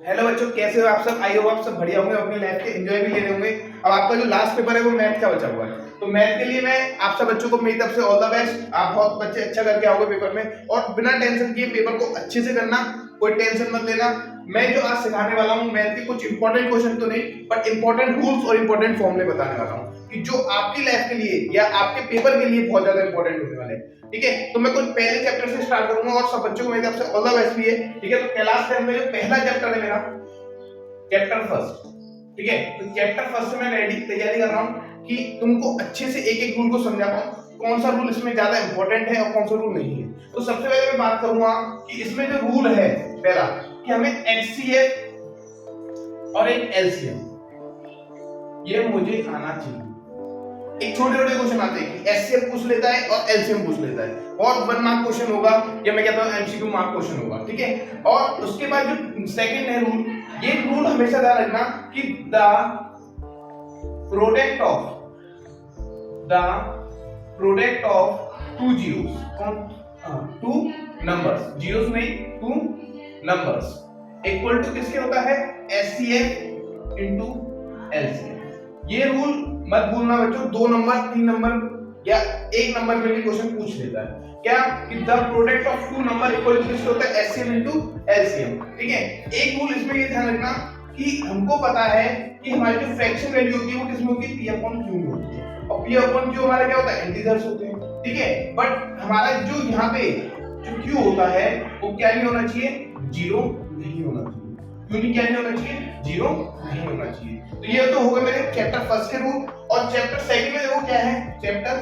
Hello बच्चों, कैसे हो आप सब? आई हो आप सब बढ़िया होंगे, अपनी लाइफ के एंजॉय भी ले रहे होंगे। अब आपका जो लास्ट पेपर है वो मैथ का बचा हुआ है, तो मैथ के लिए मैं आप सब बच्चों को मेरी तरफ से ऑल द बेस्ट। आप बहुत बच्चे अच्छा करके आओगे पेपर में, और बिना टेंशन किए पेपर को अच्छे से करना, कोई टेंशन मत लेना। मैं जो आज सिखाने वाला हूँ मैथ के कुछ इंपॉर्टेंट क्वेश्चन तो नहीं, बट इंपॉर्टेंट रूल्स और इंपॉर्टेंट फॉर्मूले बताने वाला हूँ कि जो आपकी लाइफ के लिए या आपके पेपर के लिए बहुत ज्यादा इंपॉर्टेंट होने वाले हैं। ठीक है, तो मैं कुछ पहले चैप्टर से स्टार्ट करूंगा और सब बच्चों को मेरी तरफ से ऑल द बेस्ट भी है। ठीक है, तो क्लास 10 में जो पहला चैप्टर है मेरा चैप्टर फर्स्ट। ठीक है, तो चैप्टर फर्स्ट से मैं रेडी तैयारी कर रहा हूँ कि तुमको अच्छे से एक एक रूल को समझा पाऊँ, कौन सा रूल इसमें ज्यादा इंपॉर्टेंट है और कौन सा रूल नहीं है। तो सबसे पहले मैं बात करूंगा कि इसमें जो रूल है पहला, कि हमें HCF और एक LCM ये मुझे आना चाहिए। एक छोटे छोटे क्वेश्चन आते हैं कि HCF पूछ लेता है और LCM पूछ लेता है, और 1 मार्क क्वेश्चन होगा या मैं कहता हूं MCQ मार्क क्वेश्चन होगा। ठीक है, और उसके बाद जो सेकंड है रूल, ये रूल हमेशा ध्यान रखना कि the product of two zeros, two numbers, zeros नहीं टू नंबर्स, इक्वल टू किसके होता है? HCF into LCM। ये रूल मत भूलना बच्चों, 2 नंबर 3 नंबर या 1 नंबर में भी क्वेश्चन पूछ लेता है क्या कि the product of two number equal to किसके होता है? HCF into LCM। ठीक है, एक रूल इसमें ये ध्यान रखना कि हमको पता है कि हमारी जो फ्रैक्शन वैल्यू होती है वो किसमें होती है? P अपॉन Q में होती है, और P अपॉन Q हमारा क्या होता है? इंटीजर्स होते हैं। ठीक है, बट हमारा जो यहाँ पे जो Q होता है वो क्या नहीं होना चाहिए? 0 नहीं होना चाहिए। क्यों नहीं, क्या नहीं होना चाहिए? 0 नहीं होना चाहिए। तो ये तो होगा मेरे चैप्टर फर्स्ट के रूल। और चैप्टर सेकंड में देखो क्या है? चैप्टर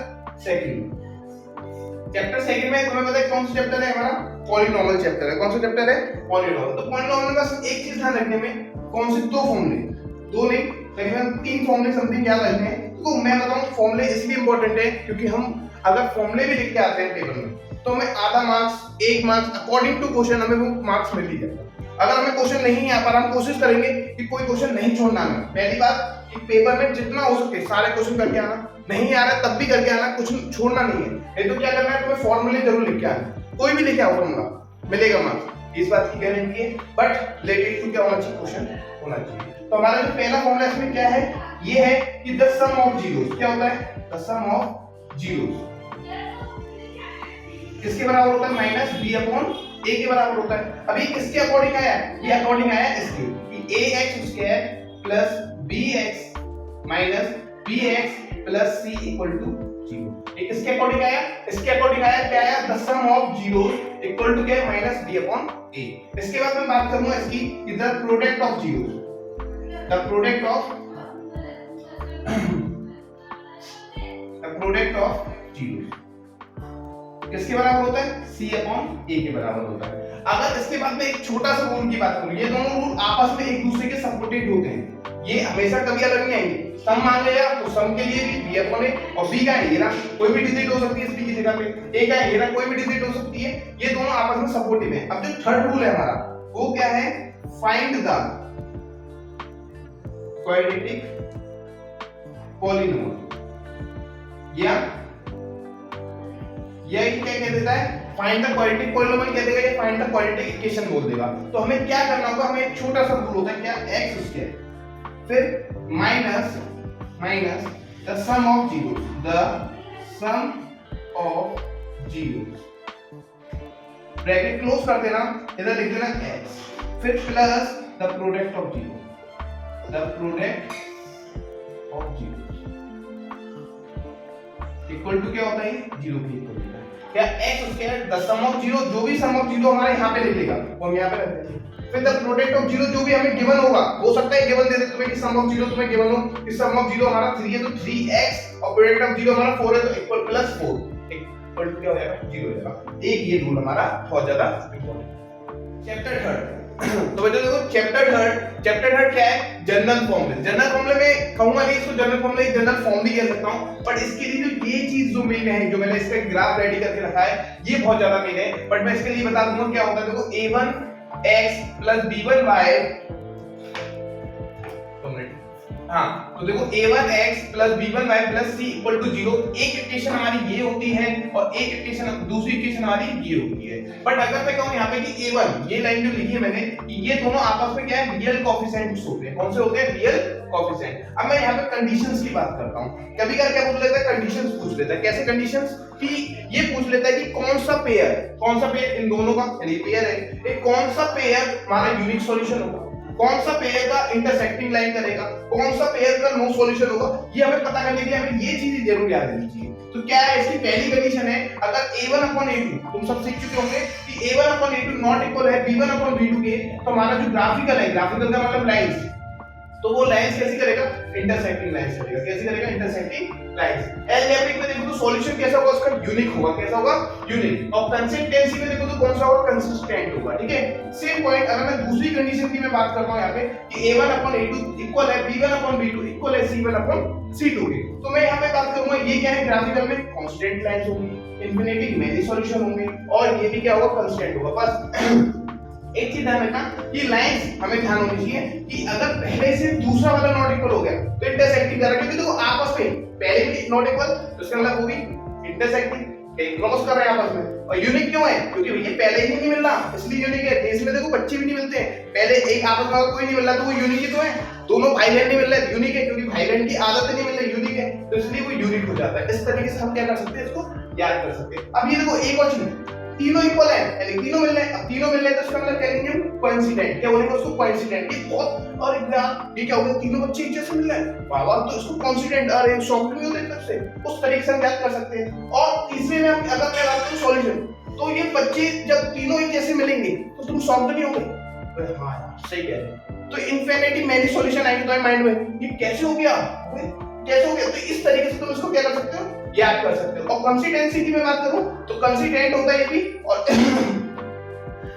सेकंड में तुम्हें पता है कौन सा चैप्टर है हमारा? पॉलीनॉमियल चैप्टर है। कौन सा चैप्टर है? पॉलीनॉमियल। तो पॉलीनॉमियल में बस एक चीज ध्यान रखने में, कौन से? 2 फॉर्मूले, 2 नहीं तकरीबन 3 फॉर्मूले समथिंग याद रखने हैं। तो मैं बताऊं फॉर्मूले इसलिए इंपॉर्टेंट है क्योंकि हम अगर फॉर्मूले भी लिख के आते हैं पेपर में तो हमें आधा marks, 1 marks according to question हमें वो मार्क्स मिल ही जाता है। अगर हमें क्वेश्चन नहीं आ पा रहा, हम कोशिश करेंगे कि कोई क्वेश्चन नहीं छोड़ना है। पहली बात कि पेपर में जितना हो सके सारे क्वेश्चन करके आना, नहीं आ रहा है तब भी करके आना, कुछ छोड़ना नहीं है। नहीं तो क्या करना है, तुम्हें फॉर्मूले जरूर लिख के आना, कोई भी लिखे आओ फॉर्मूला मिलेगा मार्क्स, इस बात की गारंटी है। बट रिलेटेड टू क्या होना चाहिए? क्वेश्चन होना चाहिए। तो हमारा जो पहला फॉर्मूला इसमें क्या है? ये है कि द सम ऑफ जीरोस क्या होता है? द सम ऑफ जीरोस किसके बराबर होता है? माइनस b अपॉन a के बराबर होता है। अभी किसके अकॉर्डिंग आया? ये अकॉर्डिंग आया इसके कि ax square plus bx minus bx plus c equal to 0। ये किसके अकॉर्डिंग आया? इसके अकॉर्डिंग आया। क्या आया? The sum of zeros equal to क्या है? Minus b upon a। इसके बाद मैं बात करूंगा इसकी कि the product of zeros, the product of zeros किसके बराबर होता है? c अपॉन a के बराबर होता है। अगर इसके बाद में एक छोटा सा रूल की बात करूं, ये दोनों रूल आपस में एक दूसरे के सपोर्टेड होते हैं, ये हमेशा कभी अलग नहीं आएंगे। सम मान लिया तो सम के लिए भी b अपॉन a, और b का है ये ना, कोई भी डिजिट हो सकती है इसकी जगह पे, a का है ये ना, कोई भी डिजिट हो सकती है। ये दोनों आपस में सपोर्टिव है। अब जो थर्ड रूल है हमारा वो क्या है? फाइंड द क्वाड्रेटिक पॉलीनोमियल, या ये क्या कह देता है? फाइंड द क्वाड्रेटिक पॉलीनोमियल कह देगा, ये फाइंड द क्वाड्रेटिक इक्वेशन बोल देगा। तो हमें क्या करना होगा? हमें एक छोटा सा रूल होता है क्या? x स्क्वायर फिर minus the sum of zeros, the sum of zeros, bracket close कर देना, इधर लिख देना x, फिर plus the product of zeros, the product of zeros equal to क्या होता है? 0 के इक्वल होता है। क्या? x square the sum of zero, जो भी सम ऑफ जीरो हमारे यहां पे लिख लेगा वो हम यहां पे रख देंगे, फिर द प्रोडक्ट ऑफ जीरो जो भी हमें गिवन होगा, हो सकता है गिवन दे दे तुम्हें कि सम ऑफ जीरो तुम्हें गिवन हो कि सम ऑफ जीरो हमारा 3 है तो 3x, और प्रोडक्ट ऑफ जीरो हमारा 4 है तो इक्वल प्लस 4 इक्वल टू क्या हो जाएगा? 0 हो जाएगा। एक ये रूल हमारा बहुत ज्यादा इंपॉर्टेंट। चैप्टर थर्ड तो बच्चों देखो चैप्टर थर्ड क्या है? जनरल फॉर्मूले। जनरल फॉर्मूले में कहूंगा नहीं इसको जनरल फॉर्मूले, जनरल फॉर्म भी कह सकता हूं, बट इसके लिए जो ये चीज जो मेन है, जो मैंने इसका ग्राफ रेडी करके रखा है, ये बहुत ज्यादा मेन है। बट मैं इसके लिए बता दूंगा क्या होता है। देखो a1x प्लस b1y, हाँ तो देखो a1x plus b1y plus c equal to 0, एक इक्वेशन हमारी ये होती है और एक इक्वेशन दूसरी इक्वेशन हमारी ये होती है। बट अगर मैं कहूं यहाँ पे कि a1, ये लाइन जो लिखी है मैंने, ये दोनों आपस में क्या है, रियल कोएफिशिएंट्स होते हैं। कौन से होते हैं? Real coefficient. अब मैं यहाँ पे कंडीशंस की बात करता हूँ। कभी कभी क्या पूछ लेता है, कंडीशंस पूछ लेता है। कैसे कंडीशंस? कि ये पूछ लेता है कि कौन सा पेयर इन दोनों का, यानी पेयर है, एक कौन सा पेयर हमारा यूनिक सॉल्यूशन होगा, कौन सा पेयर का इंटरसेक्टिंग लाइन करेगा, कौन सा पेयर का नो सॉल्यूशन होगा। ये हमें पता करने के लिए हमें ये चीजें जरूर याद रखनी चाहिए। तो क्या है इसकी पहली कंडीशन है, अगर a1/a2, तुम सब सीख चुके होंगे कि a1/a2 नॉट इक्वल है b1/b2 के, तो हमारा जो ग्राफिकल है, ग्राफिकल का मतलब लाइंस, तो वो लाइंस कैसी करेगा? इंटरसेक्टिंग लाइंस करेगा। कैसी करेगा? Intersecting lines. अलजेब्रिक में देखो तो सॉल्यूशन कैसा होगा उसका? यूनिक होगा। कैसा होगा? यूनिक। और कंसिस्टेंसी में देखो तो कौन सा होगा? कंसिस्टेंट होगा। ठीक है, सेम पॉइंट। अगर मैं दूसरी कंडीशन की मैं बात करता हूं यहाँ पे कि a1/a2 इक्वल है b1/b2 इक्वल है c1/c2 के, तो मैं यहाँ पे बात करूंगा ये क्या है? ग्राफिकल में कांस्टेंट लाइंस होंगी, इनफिनिटी मेनी सॉल्यूशन होंगे, और ये भी क्या होगा? कांस्टेंट होगा। बस एक चीज ध्यान रखना, ये लाइंस हमें ध्यान होनी चाहिए कि अगर पहले से दूसरा वाला नॉट इक्वल हो गया तो इंटरसेक्टिंग कर रहा है, क्योंकि देखो आपस में पहले भी नॉट इक्वल, तो इसका मतलब वो भी इंटरसेक्टिंग क्रॉस कर रहे हैं आपस में। और यूनिक क्यों है? क्योंकि ये पहले ही नहीं मिल रहा, इसलिए यूनिक है। इसमें देखो बच्चे भी नहीं मिलते हैं, पहले एक आपस में कोई नहीं मिल रहा तो वो यूनिक ही तो है। दोनों भाई बहन नहीं मिल रहे, यूनिक है, क्योंकि भाई बहन की आदत नहीं मिल रही, यूनिक है, तो इसलिए वो यूनिक हो जाता है। इस तरीके से हम क्या कर सकते हैं, इसको याद कर सकते हैं। अब ये देखो एक और चीज, तीनों इक्वल है, यानी तीनों मिल रहे हैं। अब तीनों मिल रहे हैं तो इसका मतलब क्या लेंगे हम? कोइंसिडेंट। क्या बोलेंगे उसको? कोइंसिडेंट। ये बहुत, और ये क्या हो गया? तीनों बच्चे एक जैसे मिल रहे हैं, वाह वाह, तो इसको कोइंसिडेंट, अरे शॉक नहीं होते तब से, उस तरीके से हम याद कर सकते हैं। और तीसरे में अगर मैं बात करूं सॉल्यूशन, तो ये बच्चे जब तीनों एक जैसे मिलेंगे तो तुम शॉक नहीं होगे? हां सही कह रहे हो। तो इनफिनिटी मेनी सॉल्यूशन आएंगे तुम्हारे माइंड में, ये कैसे हो गया, कैसे हो गया? तो इस तरीके से तुम इसको क्या कर सकते हो? याद कर सकते हो। और कंसिस्टेंसी की मैं बात करूं तो कंसिस्टेंट होता है ये भी, और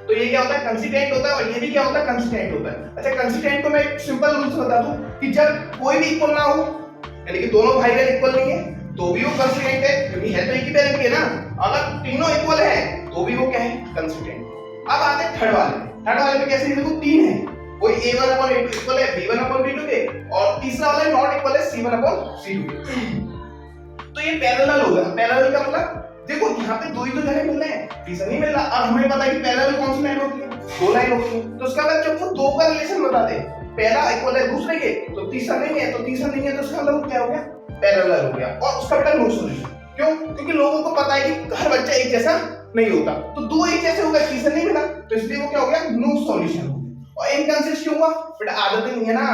तो ये क्या होता है? कंसिस्टेंट होता है, और ये भी क्या होता है? कंसिस्टेंट होता है। अच्छा, कंसिस्टेंट को मैं एक सिंपल रूल्स बता दूं कि जब कोई भी इक्वल ना हो, यानी कि दोनों भाई बहन इक्वल नहीं है, तो भी वो कंसिस्टेंट है, क्योंकि है तो एक ही पेरेंट के ना। अगर तीनों इक्वल है तो भी वो क्या है? कंसिस्टेंट। अब आते हैं थर्ड वाले। थर्ड वाले में कैसे? देखो तीन है, कोई a1/a2 इक्वल है b1/b2 के, और तीसरा वाला नॉट इक्वल है c1/c2 के। तो ये पैरेलल होगा। पैरेलल का मतलब देखो यहाँ पे दो ही तो जगह मिल रहे हैं, तीसरा नहीं मिल रहा। और हमें पता है कि पैरेलल कौन सी लाइन होती है? दो लाइन होती है। तो उसका मतलब जब वो दो का रिलेशन बता दे, पहला इक्वल है दूसरे के, तो तीसरा नहीं है, तो तीसरा नहीं है तो उसका मतलब क्या हो गया? पैरेलल हो गया। और उसका बेटा नो सॉल्यूशन। क्यों? क्योंकि लोगों को पता है कि हर बच्चा एक जैसा नहीं होता, तो दो एक जैसे हो गए, तीसरा नहीं मिला, तो इसलिए वो क्या हो गया? नो सॉल्यूशन हो गया। और इनकंसिस्ट क्यों हुआ? बेटा आदत नहीं है ना।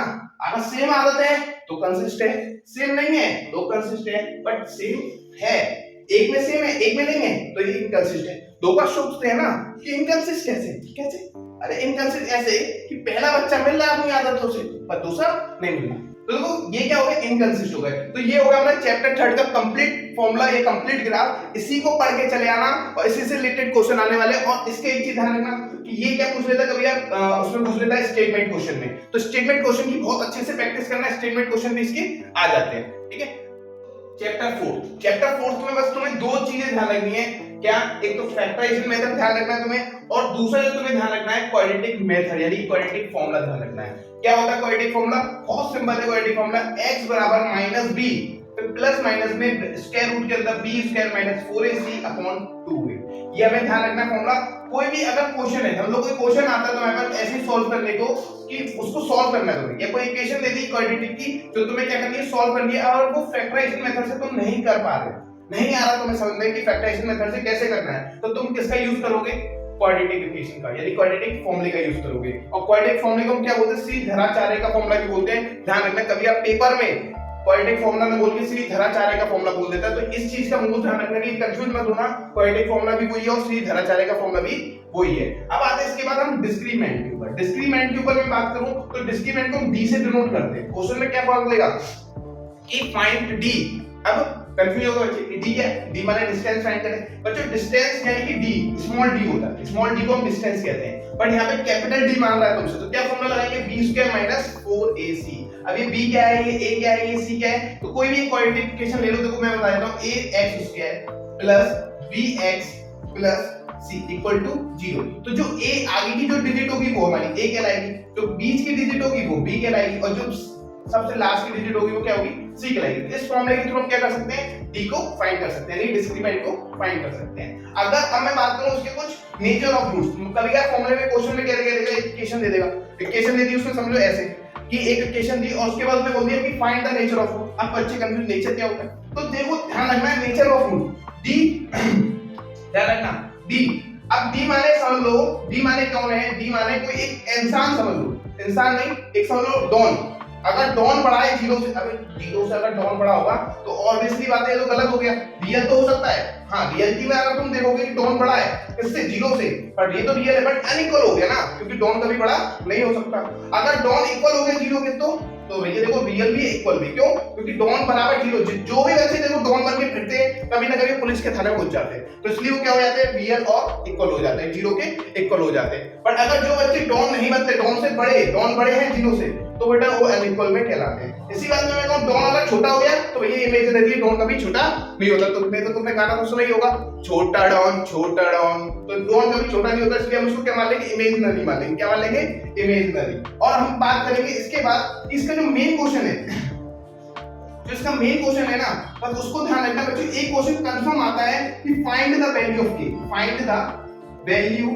अगर सेम आदत है तो कंसिस्ट है, सेम नहीं है तो कंसिस्ट है, बट सेम है, एक में सेम है एक में नहीं है, तो ये इनकंसिस्ट है। दो बार सोचते हैं ना कि इनकंसिस्ट कैसे? कैसे? अरे इनकंसिस्ट ऐसे कि पहला बच्चा मिल रहा है अपनी आदतों से, पर दूसरा नहीं मिल रहा, तो देखो ये क्या हो गया? इनकंसिस्ट हो गए। तो ये होगा हमारा चैप्टर 3 का कंप्लीट फॉर्मूला, ये कंप्लीट ग्राफ। इसी को पढ़ के चले आना और इसी से रिलेटेड क्वेश्चन आने वाले। और इसके एक चीज ध्यान रखना कि ये क्या पूछ लेता कभी आप उसमें पूछ लेता है स्टेटमेंट क्वेश्चन में, तो स्टेटमेंट क्वेश्चन की बहुत अच्छे से प्रैक्टिस करना, स्टेटमेंट क्वेश्चन भी इसके आ जाते हैं। ठीक है, चैप्टर 4 में बस तुम्हें दो चीजें ध्यान रखनी है। क्या? एक तो फैक्टराइजेशन मेथड ध्यान रखना है तुम्हें, और दूसरा जो तुम्हें ध्यान रखना है क्वाड्रेटिक मेथड, यानी क्वाड्रेटिक फॉर्मूला ध्यान रखना है। क्या होता है क्वाड्रेटिक फॉर्मूला? बहुत सिंपल है क्वाड्रेटिक फॉर्मूला। x बराबर माइनस b, फिर प्लस माइनस में स्क्वायर रूट के अंदर b square minus 4ac upon 2a। ये हमें ध्यान रखना फॉर्मूला। कोई भी अगर क्वेश्चन है, हम लोग कोई क्वेश्चन आता है तो हमारे पास ऐसे सॉल्व करने को कि उसको सॉल्व करना है तुम्हें, या कोई इक्वेशन दे दी क्वाड्रेटिक की, जो तुम्हें क्या करनी है? सॉल्व करनी है। और वो फैक्टराइजेशन मेथड से तुम नहीं कर पा रहे, नहीं आ रहा तुम्हें समझ में कि फैक्टराइजेशन मेथड से कैसे करना है, तो तुम किसका यूज करोगे? क्वाड्रेटिक इक्वेशन का, यानी क्वाड्रेटिक फॉर्मूले का यूज करोगे। और क्वाड्रेटिक फॉर्मूले को हम क्या बोलते हैं? श्रीधराचार्य का फॉर्मूला भी बोलते हैं। ध्यान रखना, कभी आप पेपर में क्वाड्रेटिक फॉर्मूला में बोल के श्रीधराचार्य का फॉर्मूला बोल देता है, तो इस चीज का मुझे ध्यान रखना कि कंफ्यूज मत होना। क्वाड्रेटिक फॉर्मूला भी वही है और श्रीधराचार्य का फॉर्मूला भी वही है। अब आते हैं इसके बाद हम डिस्क्रीमेंट के ऊपर। डिस्क्रीमेंट के ऊपर मैं बात करूं तो डिस्क्रीमेंट को हम d से डिनोट करते हैं। क्वेश्चन में क्या फॉर्मूला लेगा कि फाइंड d। अब कंफ्यूज होगा बच्चे, d क्या है? d माने डिस्टेंस फाइंड करें। बच्चों डिस्टेंस यानी कि d स्मॉल d होता है, स्मॉल d को हम डिस्टेंस कहते हैं, बट यहाँ पे कैपिटल D मांग रहा है तुमसे, तो क्या फॉर्मूला लगाएंगे? b square minus 4ac। अब ये b क्या है, ये a क्या है, ये c क्या है, तो कोई भी क्वाड्रेटिक इक्वेशन ले लो। देखो मैं बता देता हूं, ax square plus bx plus c equal to 0। तो जो a आगे की जो डिजिट होगी वो हमारी a कहलाएगी, जो बीच की डिजिट होगी वो b कहलाएगी, और जो सबसे लास्ट की डिजिट होगी वो क्या होगी, सी कहलाएगी। इस फॉर्मूले के थ्रू हम क्या कर सकते हैं, डी को फाइंड कर सकते हैं, यानी डिस्क्रिमिनेंट को फाइंड कर सकते हैं। अगर अब मैं बात करूं उसके कुछ नेचर ऑफ रूट्स, कभी क्या फॉर्मूले में क्वेश्चन में क्या देगा, इक्वेशन दे देगा, इक्वेशन दे दी उसमें समझ लो ऐसे कि एक इक्वेशन दी और उसके बाद उसने बोल दिया कि find the nature of root. आप बच्चे कंफ्यूज, नेचर क्या होता है, तो देखो ध्यान रखना है नेचर ऑफ रूट, डी ध्यान रखना, डी। अब डी माने समझ लो, डी माने कौन है, डी माने कोई एक इंसान समझ लो, इंसान नहीं, एक समझ लो डॉन। अगर डॉन बड़ा है जीरो से, अगर जीरो से अगर डॉन बड़ा होगा तो ऑब्वियसली बात है, तो गलत हो गया, रियल तो हो सकता है, हाँ रियलिटी में अगर तुम देखोगे कि डॉन बड़ा है किससे, जीरो से, पर ये तो रियल है, बट अनइक्वल हो गया ना, क्योंकि डॉन कभी बड़ा नहीं हो सकता। अगर डॉन इक्वल हो गया जीरो के तो भैया देखो रियल भी इक्वल भी, क्यों, क्योंकि डॉन बराबर जीरो, जो भी बच्चे देखो डॉन बन के फिरते हैं कभी ना कभी पुलिस के थाने पहुंच जाते हैं, तो इसलिए वो क्या हो जाते हैं, रियल और इक्वल हो जाते हैं, जीरो के इक्वल हो जाते हैं। पर अगर जो बच्चे डॉन नहीं बनते, डॉन से बड़े, डॉन बड़े हैं जीरो से, तो बेटा वो अनइक्वल में कहलाते हैं। इसी बात में मैं कहूं डॉन अगर छोटा हो गया तो भैया इमेजिनरी डॉन कभी छोटा नहीं होता। तुमने गाना तो सुना ही होगा, छोटा डॉन, तो डॉन कभी छोटा नहीं होता, इसलिए हम उसको क्या मान लेंगे, इमेजिनरी मान लेंगे, क्या मान लेंगे, इमेजिनरी। और हम बात करेंगे इसके बाद, इसका जो मेन क्वेश्चन है, जो इसका मेन क्वेश्चन है ना, बस उसको ध्यान रखना बच्चों, एक क्वेश्चन कंफर्म आता है कि फाइंड द वैल्यू ऑफ के, फाइंड द वैल्यू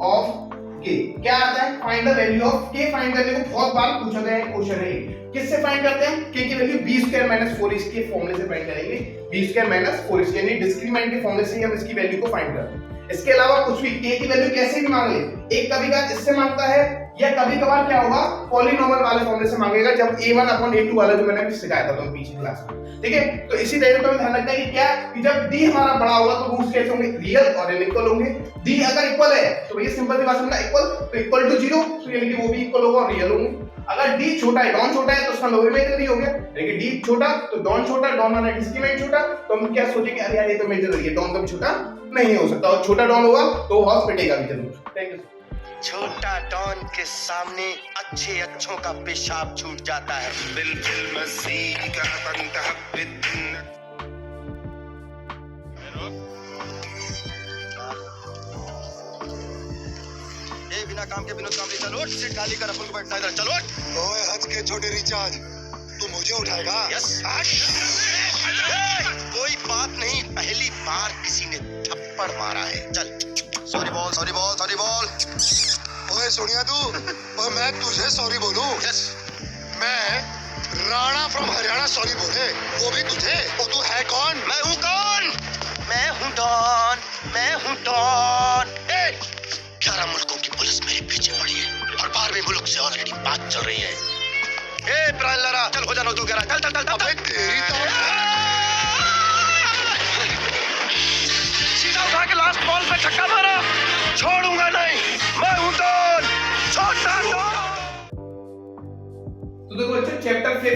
ऑफ के, क्या आता है, फाइंड द वैल्यू ऑफ के, फाइंड करने को बहुत बार पूछा गया है क्वेश्चन है। किससे फाइंड करते हैं, के की value b square minus 4ac के फॉर्मूले से फाइंड करेंगे, b स्क्वायर माइनस 4ac, यानी डिस्क्रिमिनेंट के फॉर्मूले से हम इसकी वैल्यू को फाइंड करते हैं। इसके अलावा कुछ भी के की वैल्यू कैसे भी मांग ले, एक कभी का इससे मांगता है, या कभी कभार क्या होगा, पॉलिनोमियल वाले फॉर्मूले से मांगेगा, जब a1/a2 वाला जो मैंने अभी सिखाया था तुम पिछली क्लास में, ठीक है। तो इसी तरह पे ध्यान रखना है कि क्या, कि जब d हमारा बड़ा होगा तो रूट्स कैसे होंगे, रियल और अनइक्वल होंगे। d अगर इक्वल है तो भैया सिंपल सी बात समझना, इक्वल तो इक्वल टू 0, तो यानी कि वो भी इक्वल होगा और रियल होंगे। अगर d छोटा है, डॉन छोटा है, तो उसका लोअर इमेजिनरी हो गया, लेकिन d छोटा तो डॉन छोटा, डॉन माने डिस्क्रिमिनेंट छोटा, तो हम क्या सोचेंगे, अरे यार ये तो इमेजिनरी है, डॉन कभी छोटा नहीं हो सकता, और छोटा डॉन होगा तो हॉर्स पिटेगा भी जरूर। Thank you. छोटा डॉन के सामने अच्छे अच्छों का पेशाब छूट जाता है। बिल्कुल मसीह का बिना काम के बिना काम नहीं, चलो सीट खाली कर, अपन को बैठना इधर, चलो। ओए हंस के छोटे रिचार्ज, तू मुझे उठाएगा? यस। कोई बात नहीं, पहली बार किसी ने थप्पड़ मारा है, चल। सॉरी बोल, सॉरी बोल, सॉरी बोल। ओए सोनिया तू, और मैं तुझे सॉरी बोलूं? यस। मैं राणा फ्रॉम हरियाणा सॉरी बोले, वो भी तुझे? और तू है कौन? मैं हूँ कौन? मैं हूँ डॉन, मैं हूँ डॉन। 11 मुल्कों की पुलिस मेरे पीछे पड़ी है और 12वें मुल्क से ऑलरेडी बात चल रही है। ए प्राण लड़ा, चल हो जाना तू, चल चल चल चल। अबे तेरी तो सीधा उठा के लास्ट बॉल पे छक्का मारा, छोड़ूंगा नहीं, मैं हूं डॉन, छोटा डॉन। तो देखो बच्चों चैप्टर 5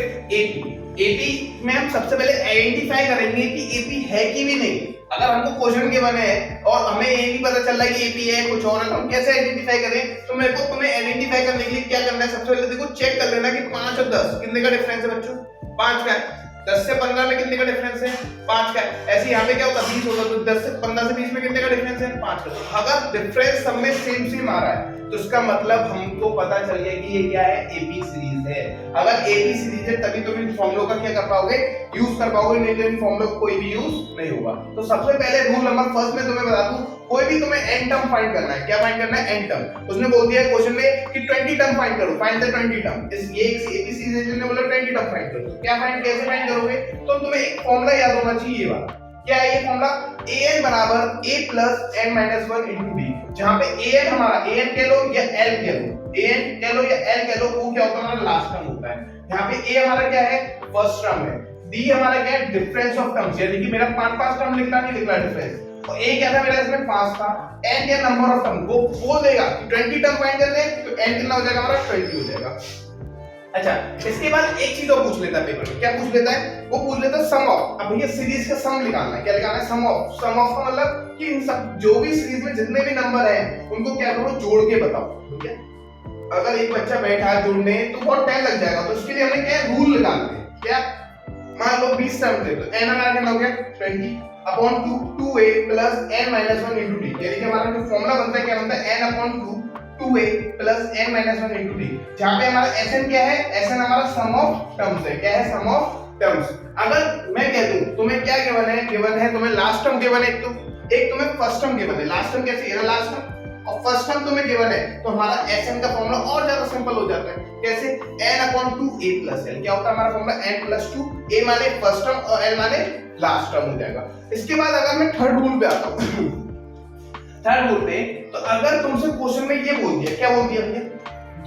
एपी में हम सबसे पहले आइडेंटिफाई करेंगे कि एपी है कि भी नहीं। अगर हमको क्वेश्चन के बने हैं और हमें ये नहीं पता चल रहा है कि एपी है कुछ और है, तो हम कैसे आइडेंटिफाई करें, तो मेरे को तुम्हें आइडेंटिफाई करने के लिए क्या करना है, सबसे पहले देखो चेक कर लेना कि 5 और 10 कितने का डिफरेंस है बच्चों, 5 का है। 10 से 15 में कितने का डिफरेंस है, 5 का है। ऐसे यहाँ पे क्या होता है 20 होता, तो 10 से 15 से 20 में कितने का डिफरेंस है, 5 का। अगर डिफरेंस सब में सेम आ रहा है तो इसका मतलब हमको पता चल गया कि ये क्या है, एपी सीरीज है। अगर एपी सीरीज है तभी तुम इन फॉर्मूलों का क्या कर पाओगे, यूज कर पाओगे, नहीं तो इन फॉर्मूलों का कोई भी यूज नहीं होगा। तो सबसे पहले रूल नंबर फर्स्ट में तुम्हें बता दूं, कोई भी तुम्हें एन टर्म फाइंड करना है, क्या फाइंड करना है, एन टर्म। उसने बोल दिया क्वेश्चन में कि 20 टर्म फाइंड करो, फाइंड द 20 टर्म। इस ये एक एपी सीरीज ने बोला 20 टर्म फाइंड करो, क्या फाइंड, कैसे फाइंड करोगे, तो तुम्हें एक फॉर्मूला याद होना चाहिए, ये वाला। क्या है ये फॉर्मूला, an बराबर a plus n minus 1 into d, जहां पे an हमारा an कह लो या l कह लो, an कह लो या l कह लो, वो क्या होता है, हमारा लास्ट टर्म होता है। यहाँ पे a हमारा क्या है, फर्स्ट टर्म है, d हमारा क्या है, डिफरेंस ऑफ टर्म्स, यानी कि मेरा 5 टर्म लिखना नहीं लिखना डिफरेंस, और a क्या था मेरा इसमें 5 था, n क्या नंबर ऑफ टर्म, वो बोल देगा कि 20 टर्म फाइंड करने हैं, तो n कितना हो जाएगा हमारा, 20 हो जाएगा। अच्छा, इसके बाद एक चीज और पूछ लेता है पेपर में, क्या पूछ लेता है, वो पूछ लेता है सम ऑफ। अब भैया सीरीज का सम निकालना है, क्या निकालना है, सम ऑफ। सम ऑफ का मतलब कि इन सब जो भी सीरीज में जितने भी नंबर हैं उनको क्या करो, जोड़ के बताओ, ठीक है। अगर एक बच्चा बैठा है जोड़ने तो बहुत टाइम लग जाएगा, तो इसके लिए हमने क्या रूल निकालते हैं, क्या, मान लो 20 टर्म दे दो, n हमारा कितना हो गया 20 upon 2 2a plus n minus 1 into d, यानी कि हमारा जो फार्मूला बनता है क्या बनता है, n upon 2 2a plus n minus 1 into D, जहां पे हमारा Sn क्या है, Sn हमारा सम ऑफ टर्म्स है। क्या है? सम ऑफ टर्म्स। अगर मैं कह दूं तुम्हें क्या गिवन है, गिवन है तुम्हें लास्ट टर्म गिवन है, एक तुम्हें फर्स्ट टर्म गिवन है। लास्ट टर्म कैसे? ये लास्ट टर्म और फर्स्ट टर्म तुम्हें गिवन है, तो हमारा Sn का फॉर्मूला और ज्यादा सिंपल हो जाता है। कैसे? n/2a + l। क्या होता है हमारा फॉर्मूला? n+2, a माने फर्स्ट टर्म और l माने लास्ट टर्म हो जाएगा। इसके बाद अगर मैं थर्ड रूल पे आता हूं थर्ड रूल पे, तो अगर तुमसे क्वेश्चन में ये बोल दिया, क्या बोल दिया भैया?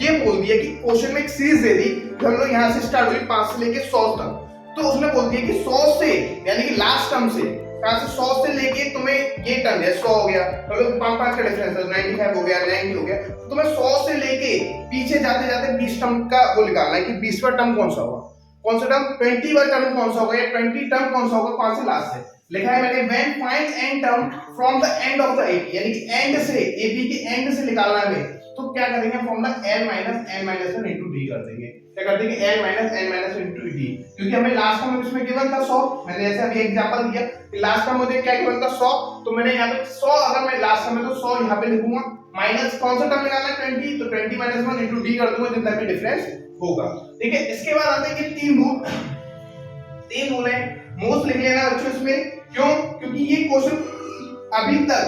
ये बोल दिया कि क्वेश्चन में एक सीरीज दे दी, हम लोग यहां से स्टार्ट हुई 5 से लेके 100 तक, तो उसने बोल दिया कि 100 से यानी कि लास्ट टर्म से, कहां से 100 से लेके तुम्हें ये टर्म है 100 हो गया, मतलब 5 का डिफरेंस है, 95 हो गया, 90 हो गया, तो तुम्हें 100 से लेके पीछे जाते जाते 20 टर्म का वो निकालना है कि 20वां टर्म कौन सा होगा, कौन सा टर्म 20वां टर्म कौन सा होगा, या 20 टर्म कौन सा होगा, कौन से लास्ट से लिखा है मैंने। When find n term from the end of the AP, यानी कि एंड से, AP के एंड से निकालना है, तो क्या करेंगे? Formula n - n - 1 into d कर देंगे। क्या कर देंगे? n - n - 1 इनटू d, क्योंकि हमें लास्ट टाइम इसमें गिवन था 100, मैंने ऐसे अभी एग्जांपल दिया कि लास्ट टाइम मुझे क्या गिवन था 100, तो मैंने यहां पे 100, अगर मैं लास्ट टाइम में तो 100 यहां पे लिखूंगा, माइनस कौन सा टर्म निकालना है 20, तो 20 - 1 इनटू d कर दूंगा, जितना भी डिफरेंस होगा। ठीक है, इसके बाद आते हैं कि तीन रूल है, मोस्ट लिख लेना बच्चों इसमें। क्यों? क्योंकि ये क्वेश्चन अभी तक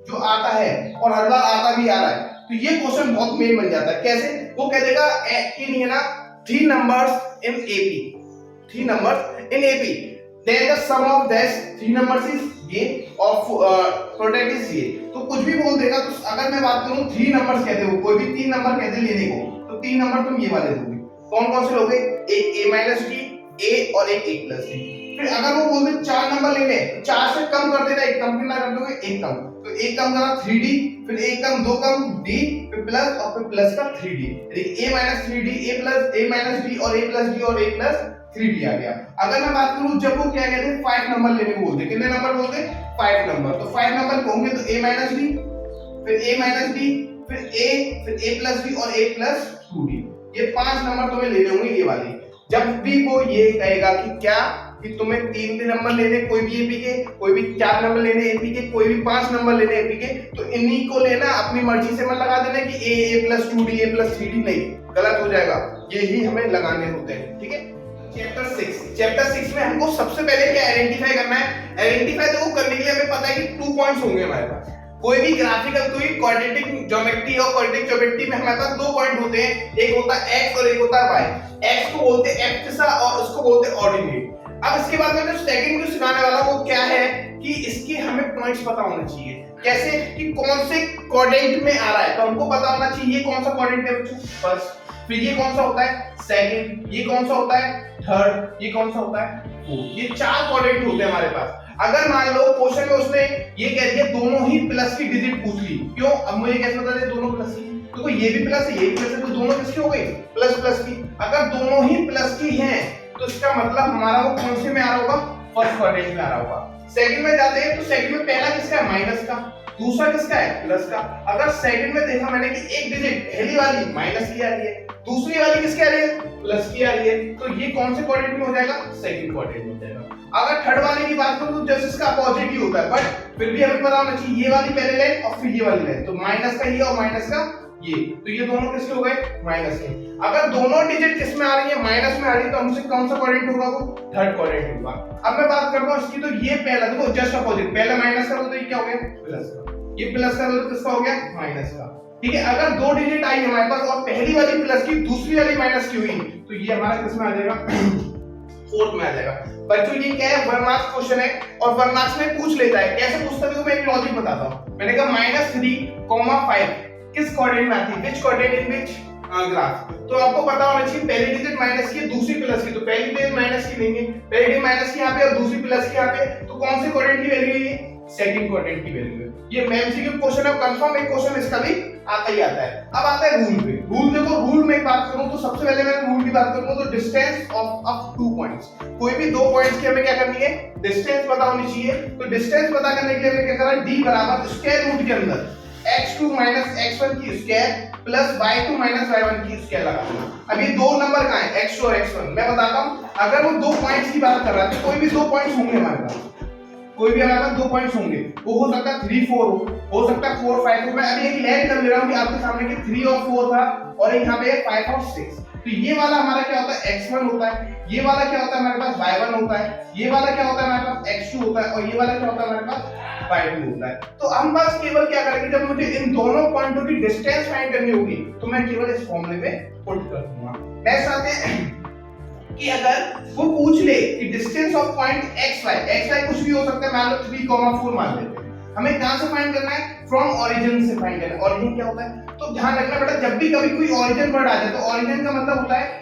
जो आता है और हर बार आता भी आ रहा है, तो ये क्वेश्चन बहुत मेन बन जाता है। कैसे? वो कह देगा कि नहीं है ना, 3 numbers in AP, 3 numbers in AP, then the sum of that 3 numbers is ये और प्रोडक्ट इज ये, तो कुछ भी बोल देगा। तो अगर मैं बात करूं 3 नंबर्स कहते हो, कोई भी 3 नंबर कहते लेने को, तो 3 नंबर तुम ये वाले दोगे। कौन कौन से लोगे? एक a - d, a और एक a + d। फिर अगर वो बोल दे 4 नंबर लेने, 4 से कम कर देना, एक कम कितना कर दोगे? एक कम, तो एक कम करा 3d, फिर एक कम, दो कम d, फिर प्लस और फिर प्लस का 3d, a - 3d, a - d और a + d और a + 3d आ गया। अगर मैं बात करूं जब वो क्या कहते हैं 5 नंबर लेने को बोलते, कितने नंबर बोलते? 5 नंबर, तो 5 नंबर होंगे तो a - d, फिर a - d, फिर a, फिर a + d और a + 2d, ये 5 नंबर तुम्हें लेने होंगे ये वाले। जब भी वो ये कहेगा कि क्या कि तुम्हें 3 नंबर लेने कोई भी AP के, कोई भी 4 नंबर लेने AP के, कोई भी 5 नंबर लेने AP के, तो इन्हीं को लेना, अपनी मर्जी से मत लगा देना कि a + 2d, a + 3d, नहीं, गलत हो जाएगा, यही हमें लगाने होते हैं। ठीक है, चैप्टर 6 में हमको सबसे पहले क्या आइडेंटिफाई करना है? आइडेंटिफाई तो करने के लिए हमें पता है कि 2 पॉइंट्स होंगे हमारे पास। कोई भी ग्राफिकल, कोई क्वाड्रेटिक ज्योमेट्री और क्वाड्रेटिक ज्योमेट्री में हमारे पास 2 पॉइंट होते हैं, एक होता है x और एक होता है y। x को बोलते हैं एब्सिसा और उसको बोलते हैं ऑर्डिनेट। अब इसके बाद में जो सेकंड जो सिखाने वाला वो क्या है कि इसके हमें पॉइंट्स पता होने चाहिए। कैसे? कि कौन से क्वाड्रेंट में आ रहा है, तो हमको पता होना चाहिए ये कौन सा क्वाड्रेंट है बच्चों, फर्स्ट, फिर ये कौन सा होता है सेकंड, ये कौन सा होता है थर्ड, ये कौन सा होता है फोर्थ। ये 4 क्वाड्रेंट होते हैं हमारे पास। अगर मान लो क्वेश्चन में उसने ये कह दिया दोनों ही प्लस की डिजिट पूछ ली, क्यों? अब मुझे कैसे पता चले दोनों प्लस की? तो ये भी प्लस है, ये भी प्लस है, तो दोनों किसकी हो गई? प्लस की। अगर दोनों ही प्लस की हैं, तो इसका मतलब हमारा वो कौन से में आ रहा होगा? फर्स्ट क्वाड्रेंट में आ रहा होगा। सेकंड में जाते हैं तो सेकंड में पहला किसका है? माइनस का, दूसरा किसका है? प्लस का। अगर सेकंड में देखा मैंने कि एक डिजिट पहली वाली माइनस की आ रही है, दूसरी वाली किसकी आ रही है? प्लस की आ रही है, तो ये कौन से क्वाड्रेंट में हो जाएगा? सेकंड क्वाड्रेंट में हो जाएगा। अगर थर्ड वाले की बात करूं तो जस्ट इसका अपोजिट ही होता है, बट फिर भी हमें पता होना चाहिए ये वाली पहले लें और फिर ये वाली लें, तो माइनस का ये और माइनस का ये, तो ये दोनों किसके हो गए? माइनस के। अगर दोनों डिजिट किस में आ रही है? माइनस में आ रही है, तो हमसे कौन सा क्वाड्रेंट होगा? वो थर्ड क्वाड्रेंट होगा। अब मैं बात करता हूं इसकी, तो ये पहला देखो जस्ट अपोजिट, पहला माइनस का तो ये क्या हो गया? प्लस का, ये प्लस का तो किसका हो गया? माइनस का। ठीक है, अगर 2 डिजिट आई हमारे पास और पहली वाली प्लस की दूसरी वाली माइनस की हुई, तो ये हमारा किस में आ जाएगा? फोर्थ में आ जाएगा। बच्चों ये क्या है? 1 मार्क्स क्वेश्चन है और 1 मार्क्स में पूछ लेता है। कैसे पूछता है? मैं एक लॉजिक बताता हूं। मैंने कहा -3, 5 किस क्वाड्रेंट में आती है? विच क्वाड्रेंट इन विच ग्राफ? तो आपको पता होना चाहिए पहली डिजिट माइनस की, दूसरी प्लस की, तो पहली डिजिट माइनस की लेंगे, पहली डिजिट माइनस की यहाँ पे और दूसरी प्लस की यहाँ पे, तो कौन से क्वाड्रेंट की वैल्यू है? ये सेकंड क्वाड्रेंट की वैल्यू है। ये एमसीक्यू क्वेश्चन है, कंफर्म एक क्वेश्चन इसका भी आता ही आता है। अब आता है रूल पे। रूल देखो, रूल में बात करूं तो सबसे पहले मैं रूल की बात करूं तो डिस्टेंस ऑफ 2 पॉइंट्स, कोई भी 2 पॉइंट्स की हमें क्या करनी है? डिस्टेंस पता होनी चाहिए। तो डिस्टेंस पता करने के लिए हमें क्या करना है? d बराबर स्क्वायर रूट के अंदर x2 - x1 की स्क्वायर प्लस y2 - y1 की स्क्वायर लगा देना। अब ये 2 नंबर कहां है? x2 और x1। मैं बताता हूं, अगर वो 2 पॉइंट्स की बात कर रहा है तो कोई भी 2 पॉइंट्स होंगे हमारे पास, कोई भी हमारे पास 2 पॉइंट्स होंगे, वो हो सकता है 3 4 हो सकता है 4 5 हो। मैं अभी एक लाइन कर ले रहा हूँ कि आपके सामने कि 3 और 4 था और एक यहाँ पे 5 और 6। तो ये वाला हमारा क्या होता है x1 होता है, ये वाला क्या होता है हमारे पास y1 होता है, ये वाला क्या होता है हमारे पास x2 होता है और ये वाला क्या होता है हमारे पास y2 होता है। तो हम बस केवल क्या करेंगे, जब मुझे इन दोनों पॉइंटों की डिस्टेंस फाइंड करनी होगी तो मैं केवल इस फॉर्मूले में पुट कर दूंगा। नेक्स्ट आते हैं कि अगर वो पूछ ले कि डिस्टेंस ऑफ पॉइंट xy कुछ भी हो सकता है, मान लो 3,4 मान लेते हैं, हमें कहां से फाइंड करना है, फ्रॉम ओरिजिन से फाइंड करना है। ओरिजिन क्या होता है, तो ध्यान रखना बेटा, जब भी कभी कोई ओरिजिन वर्ड आ जाए तो ओरिजिन का मतलब होता है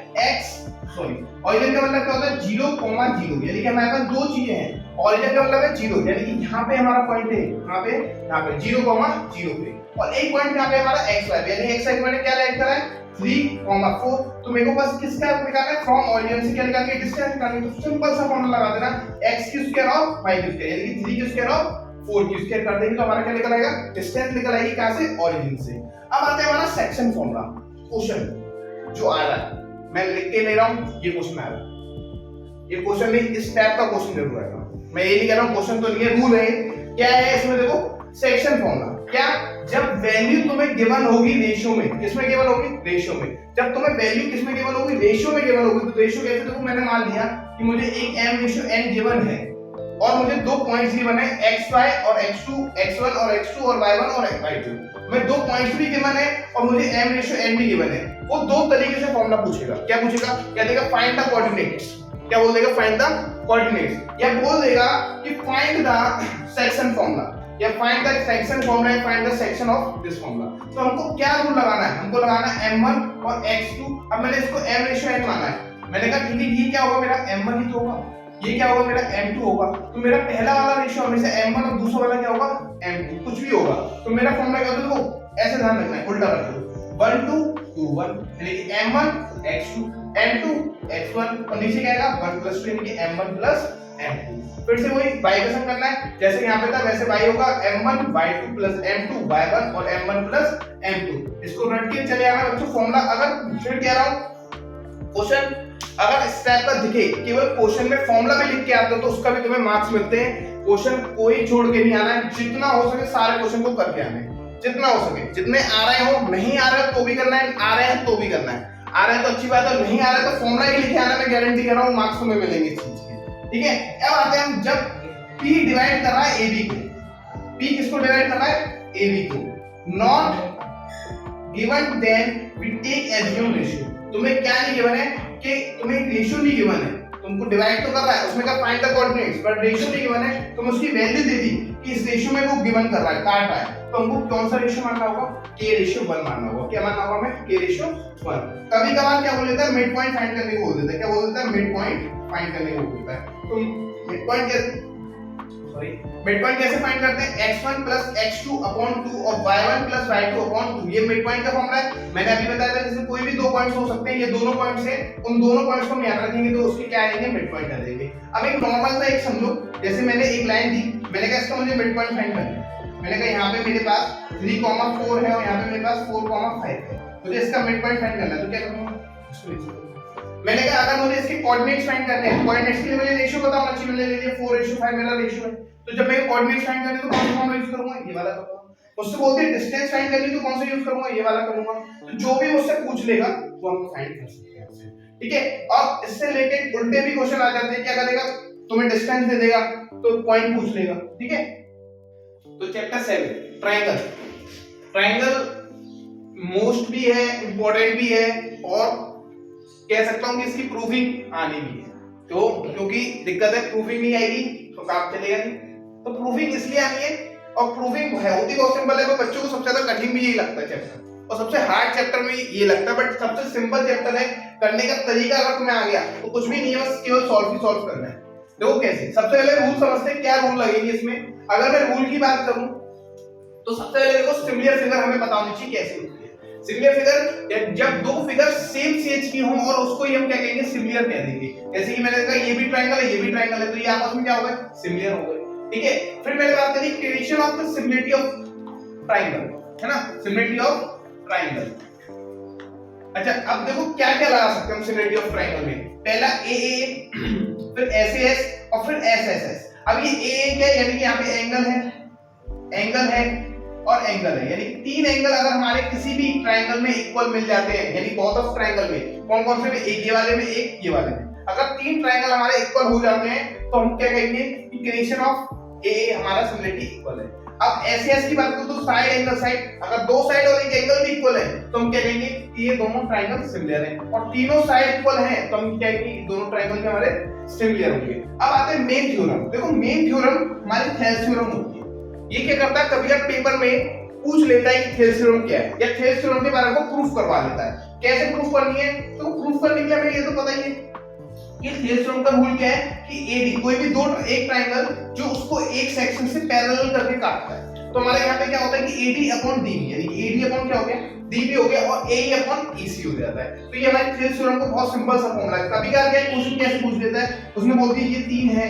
ओरिजिन का मतलब क्या होता है 0,0, यानी कि हमारे पास दो चीजें हैं। ओरिजिन का मतलब है 0, यानी कि यहाँ पे हमारा पॉइंट है, यहाँ पे 0,0 पे, और एक पॉइंट यहाँ पे हमारा xy, यानी xy को मैंने क्या लाइन करा है 3,4। तो मेरे को बस किसका निकालना है, फ्रॉम ओरिजिन से क्या निकालना है, डिस्टेंस निकालनी है। तो सिंपल सा फॉर्मूला लगा देना, x की स्क्वायर और y की स्क्वायर, यानी कि 3 की स्क्वायर और 4 की स्क्वायर कर देंगे तो हमारा क्या निकल आएगा, डिस्टेंस निकल आएगी कहां से, ओरिजिन से। अब आते हैं हमारा सेक्शन फॉर्मूला, क्वेश्चन जो आ रहा है मैं लिख के ले रहा हूं, ये क्वेश्चन आ रहा है, ये क्वेश्चन नहीं, इस टाइप का क्वेश्चन जरूर आएगा। मैं ये नहीं कह रहा हूं क्वेश्चन तो नहीं है, रूल है। क्या है इसमें, देखो सेक्शन फॉर्मूला क्या, जब वैल्यू तुम्हें गिवन होगी रेशियो में, किसमें गिवन होगी, रेशियो में, जब तुम्हें वैल्यू किसमें गिवन होगी, रेशियो में गिवन होगी। तो रेशियो कैसे, देखो मैंने मान लिया कि मुझे एक m/n गिवन है और मुझे दो पॉइंट्स गिवन है xy और x2, x1 और x2 और y1 और y2, मैं दो पॉइंट्स भी गिवन है और मुझे m/n भी गिवन है। वो दो तरीके से फॉर्मूला पूछेगा, क्या पूछेगा, क्या देगा, फाइंड द कोऑर्डिनेट्स, क्या बोल देगा, फाइंड द कोऑर्डिनेट्स, या बोल देगा कि फाइंड द सेक्शन फॉर्मूला, या फाइंड द सेक्शन फॉर्मूला, या find the section of this formula. तो हमको क्या रूल लगाना है, हमको लगाना है m1 और x2। अब मैंने इसको m/n माना है, मैंने कहा ठीक है ये क्या होगा मेरा m1 ही तो होगा, ये क्या होगा मेरा m2 होगा। तो मेरा पहला वाला रेशियो हमेशा m1 और दूसरा वाला क्या होगा m2, कुछ भी होगा। तो मेरा फॉर्मूला क्या होता है, देखो ऐसे ध्यान रखना है, उल्टा रख दो, 1 2 2 1, यानी कि m1 x2 m2 x1 और नीचे क्या आएगा 1 + 2, यानी कि m1 + m2। फिर से वही y का सम करना है, जैसे यहाँ पे था वैसे y होगा m1 y2 + m2 y1 और m1 + m2। इसको रट के चले आना बच्चों फॉर्मूला। अगर फिर कह रहा हूं क्वेश्चन अगर इस टाइप का दिखे, केवल क्वेश्चन में फॉर्मूला भी लिख के आते हो तो उसका भी तुम्हें मार्क्स मिलते हैं। क्वेश्चन कोई छोड़ के नहीं आना है, जितना हो सके सारे क्वेश्चन को करके आना है, जितना हो सके, जितने आ रहे हो, नहीं आ रहे हो तो भी करना है, आ रहे हैं तो भी करना है, आ रहे हैं तो अच्छी बात है, नहीं आ रहा है तो फॉर्मूला ही लिखे आना, मैं गारंटी कर रहा हूं मार्क्स तुम्हें मिलेंगे इस चीज के। ठीक है, अब आते हैं हम, जब P डिवाइड कर रहा है AB को, P किसको डिवाइड कर रहा है, AB को, not given then we take assume ratio. तुम्हें क्या नहीं गिवन है, कि तुम्हें रेशियो नहीं गिवन है, तुमको डिवाइड तो कर रहा है, उसमें का find the coordinates, but ratio नहीं गिवन है, तुम उसकी वैल्यू दे दी कि इस रेशियो में वो गिवन कर रहा है, काट रहा है, तो हमको कौन सा रेशियो मानना होगा, k/1 मानना होगा। क्या मानना होगा हमें, k/1। कभी कभार क्या बोल देता है, मिड पॉइंट फाइंड करने को बोल देता है, क्या बोल देता है, मिड पॉइंट फाइंड करने को बोलता है। तो मिड पॉइंट मिड पॉइंट कैसे फाइंड करते हैं, x1 + x2/2 और y1 + y2/2, ये मिड पॉइंट का फॉर्मूला है। मैंने अभी बताया था जैसे कोई भी दो पॉइंट्स हो सकते हैं, ये दोनों पॉइंट्स हैं, उन दोनों पॉइंट्स को हम याद रखेंगे तो उसके क्या आएंगे, मिड पॉइंट आ जाएंगे। अब एक नॉर्मल सा एक समझो, जैसे मैंने एक लाइन दी, मैंने कहा इसका मुझे मिड पॉइंट फाइंड करना है, मैंने कहा यहाँ पे मेरे पास 3,4 है और यहाँ पे मेरे पास 4,5 है, मुझे इसका मिड पॉइंट फाइंड करना है, तो क्या करूंगा, मैंने कहा अगर मुझे इसके कोऑर्डिनेट्स फाइंड करने हैं, कोऑर्डिनेट्स के लिए मुझे रेशियो पता होना चाहिए, मैंने ले लिया 4:5 मेरा रेशियो है, तो जब मैं कोऑर्डिनेट्स फाइंड करने तो कौन सा फॉर्मूला यूज करूंगा, ये वाला करूंगा। मुझसे बोलते हैं डिस्टेंस फाइंड करनी तो कौन सा यूज करूंगा, ये वाला करूंगा। तो जो भी मुझसे पूछ लेगा वो हम फाइंड कर सकते हैं, ठीक है। और इससे रिलेटेड उल्टे भी क्वेश्चन आ जाते हैं, क्या करेगा, तुम्हें डिस्टेंस दे देगा तो पॉइंट पूछ लेगा, ठीक है। तो चैप्टर 7 ट्रायंगल, ट्रायंगल मोस्ट भी है, इंपॉर्टेंट भी है, और कह सकता हूं कि इसकी प्रूफिंग आनी भी है। तो क्योंकि दिक्कत है, प्रूफिंग नहीं आएगी तो काम चलेगा नहीं, तो प्रूफिंग इसलिए आनी है। और प्रूफिंग होती बहुत सिंपल है, वो बच्चों को सबसे ज्यादा कठिन भी यही लगता है चैप्टर, और सबसे हार्ड चैप्टर में ये लगता है, बट सबसे सिंपल चैप्टर है। करने का तरीका अगर तुम्हें आ गया तो कुछ भी नहीं है, बस केवल सॉल्व करना है। देखो कैसे, सबसे पहले रूल समझते हैं, क्या रूल लगेंगे इसमें। अगर मैं रूल की बात करूं तो सबसे पहले देखो सिमिलर फिगर हमें पता होनी चाहिए कैसे होती है। सिमिलर फिगर, जब दो फिगर सेम सेज की हों और उसको ही हम क्या कहेंगे, सिमिलर कह देंगे। जैसे कि मैंने कहा ये भी ट्रायंगल है, ये भी ट्रायंगल है, तो ये आपस में क्या हो गए, सिमिलर हो गए, ठीक है। फिर मैंने बात करी creation of the similarity of triangle, है ना, सिमिलरिटी ऑफ ट्रायंगल। अच्छा, अब देखो क्या क्या लगा सकते हैं हम सिमिलरिटी ऑफ ट्रायंगल में। पहला AA, फिर SAS और फिर SSS। अब ये ए क्या है, यानी कि यहाँ पे एंगल है और एंगल है, यानी तीन एंगल अगर हमारे किसी भी ट्रायंगल में इक्वल मिल जाते हैं, यानी बोथ ऑफ ट्रायंगल में कौन कौन से में, एक ये वाले में एक ये वाले में, अगर तीन ट्रायंगल हमारे इक्वल हो जाते हैं तो हम क्या कहेंगे कि क्रिएशन ऑफ ए हमारा सिमिलरिटी इक्वल है। अब एस की बात करो तो साइड एंगल साइड, अगर दो साइड और एक एंगल भी इक्वल है तो हम क्या कहेंगे कि ये दोनों ट्रायंगल सिमिलर हैं, और तीनों साइड इक्वल हैं तो हम क्या कहेंगे दोनों ट्रायंगल के हमारे सिमिलर होंगे। अब आते हैं मेन थ्योरम। देखो मेन थ्योरम हमारी थेल्स थ्योरम होती है। ये क्या करता है, कभी कभी पेपर में पूछ लेता है कि थेल्स थ्योरम क्या है, या थेल्स थ्योरम के बारे में प्रूफ करवा लेता है। कैसे प्रूफ करनी है, तो प्रूफ करने के लिए हमें ये तो पता ही है कि थेल्स थ्योरम का रूल क्या है कि एडी कोई भी एक ट्रायंगल जो उसको एक सेक्शन से पैरेलल करके काटता है, तो हमारे यहाँ पे क्या होता है कि AD अपॉन DB, यानी कि AD अपॉन क्या हो गया DB हो गया और AE अपॉन EC हो जाता है। तो ये हमारे थेल्स थ्योरम को बहुत सिंपल सा फॉर्मूला है। कभी क्या क्वेश्चन कैसे पूछ लेता है, उसने बोल दिया ये 3 है,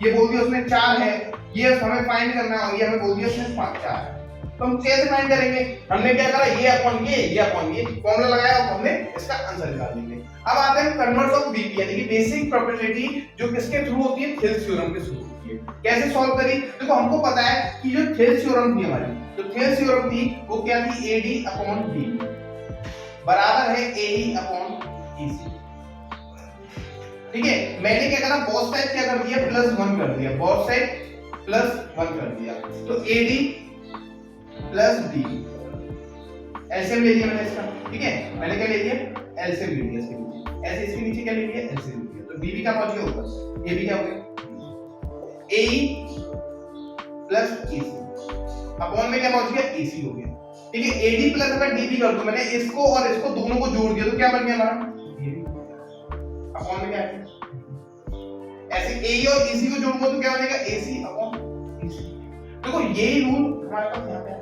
ये बोल दिया उसने 4 है, ये हमें फाइंड करना है, और ये हमें बोल दिया उसने 4 है, तो हम कैसे फाइंड करेंगे, हमने क्या करा ये अपॉन ये फॉर्मूला लगाया और हमने इसका आंसर निकाल लेंगे। अब आते हैं कन्वर्स ऑफ बीपी, यानी कि बेसिक प्रॉपर्टी जो किसके थ्रू होती है, थेल्स थ्योरम के थ्रू होती है। कैसे सॉल्व करी, देखो हमको पता है कि जो थेल्स थ्योरम थी हमारी, जो थेल्स थ्योरम थी वो क्या थी, AD अपॉन DB बराबर है AE अपॉन EC। ठीक है, मैंने क्या करा, बोथ साइड क्या कर दिया +1 कर दिया, बोथ साइड +1 कर दिया, तो AD प्लस डी एलसीएम ले लिया मैंने इसका। ठीक है, मैंने क्या ले लिया, एलसीएम ले लिया इसके नीचे, ऐसे इसके नीचे क्या ले लिया, एलसीएम ले लिया, तो डीबी का पहुंच गया ऊपर, ये भी क्या हो गया एई प्लस ईसी अपॉन में क्या पहुंच गया, ईसी हो गया। ठीक है, एडी प्लस अगर डीबी कर दूं मैंने इसको और इसको दोनों को जोड़ दिया तो क्या बन गया हमारा, ये अपॉन में क्या है, ऐसे एई और ईसी को जोड़ूंगा तो क्या बनेगा, एसी अपॉन ईसी। देखो यही रूल हमारे पास यहाँ पे है।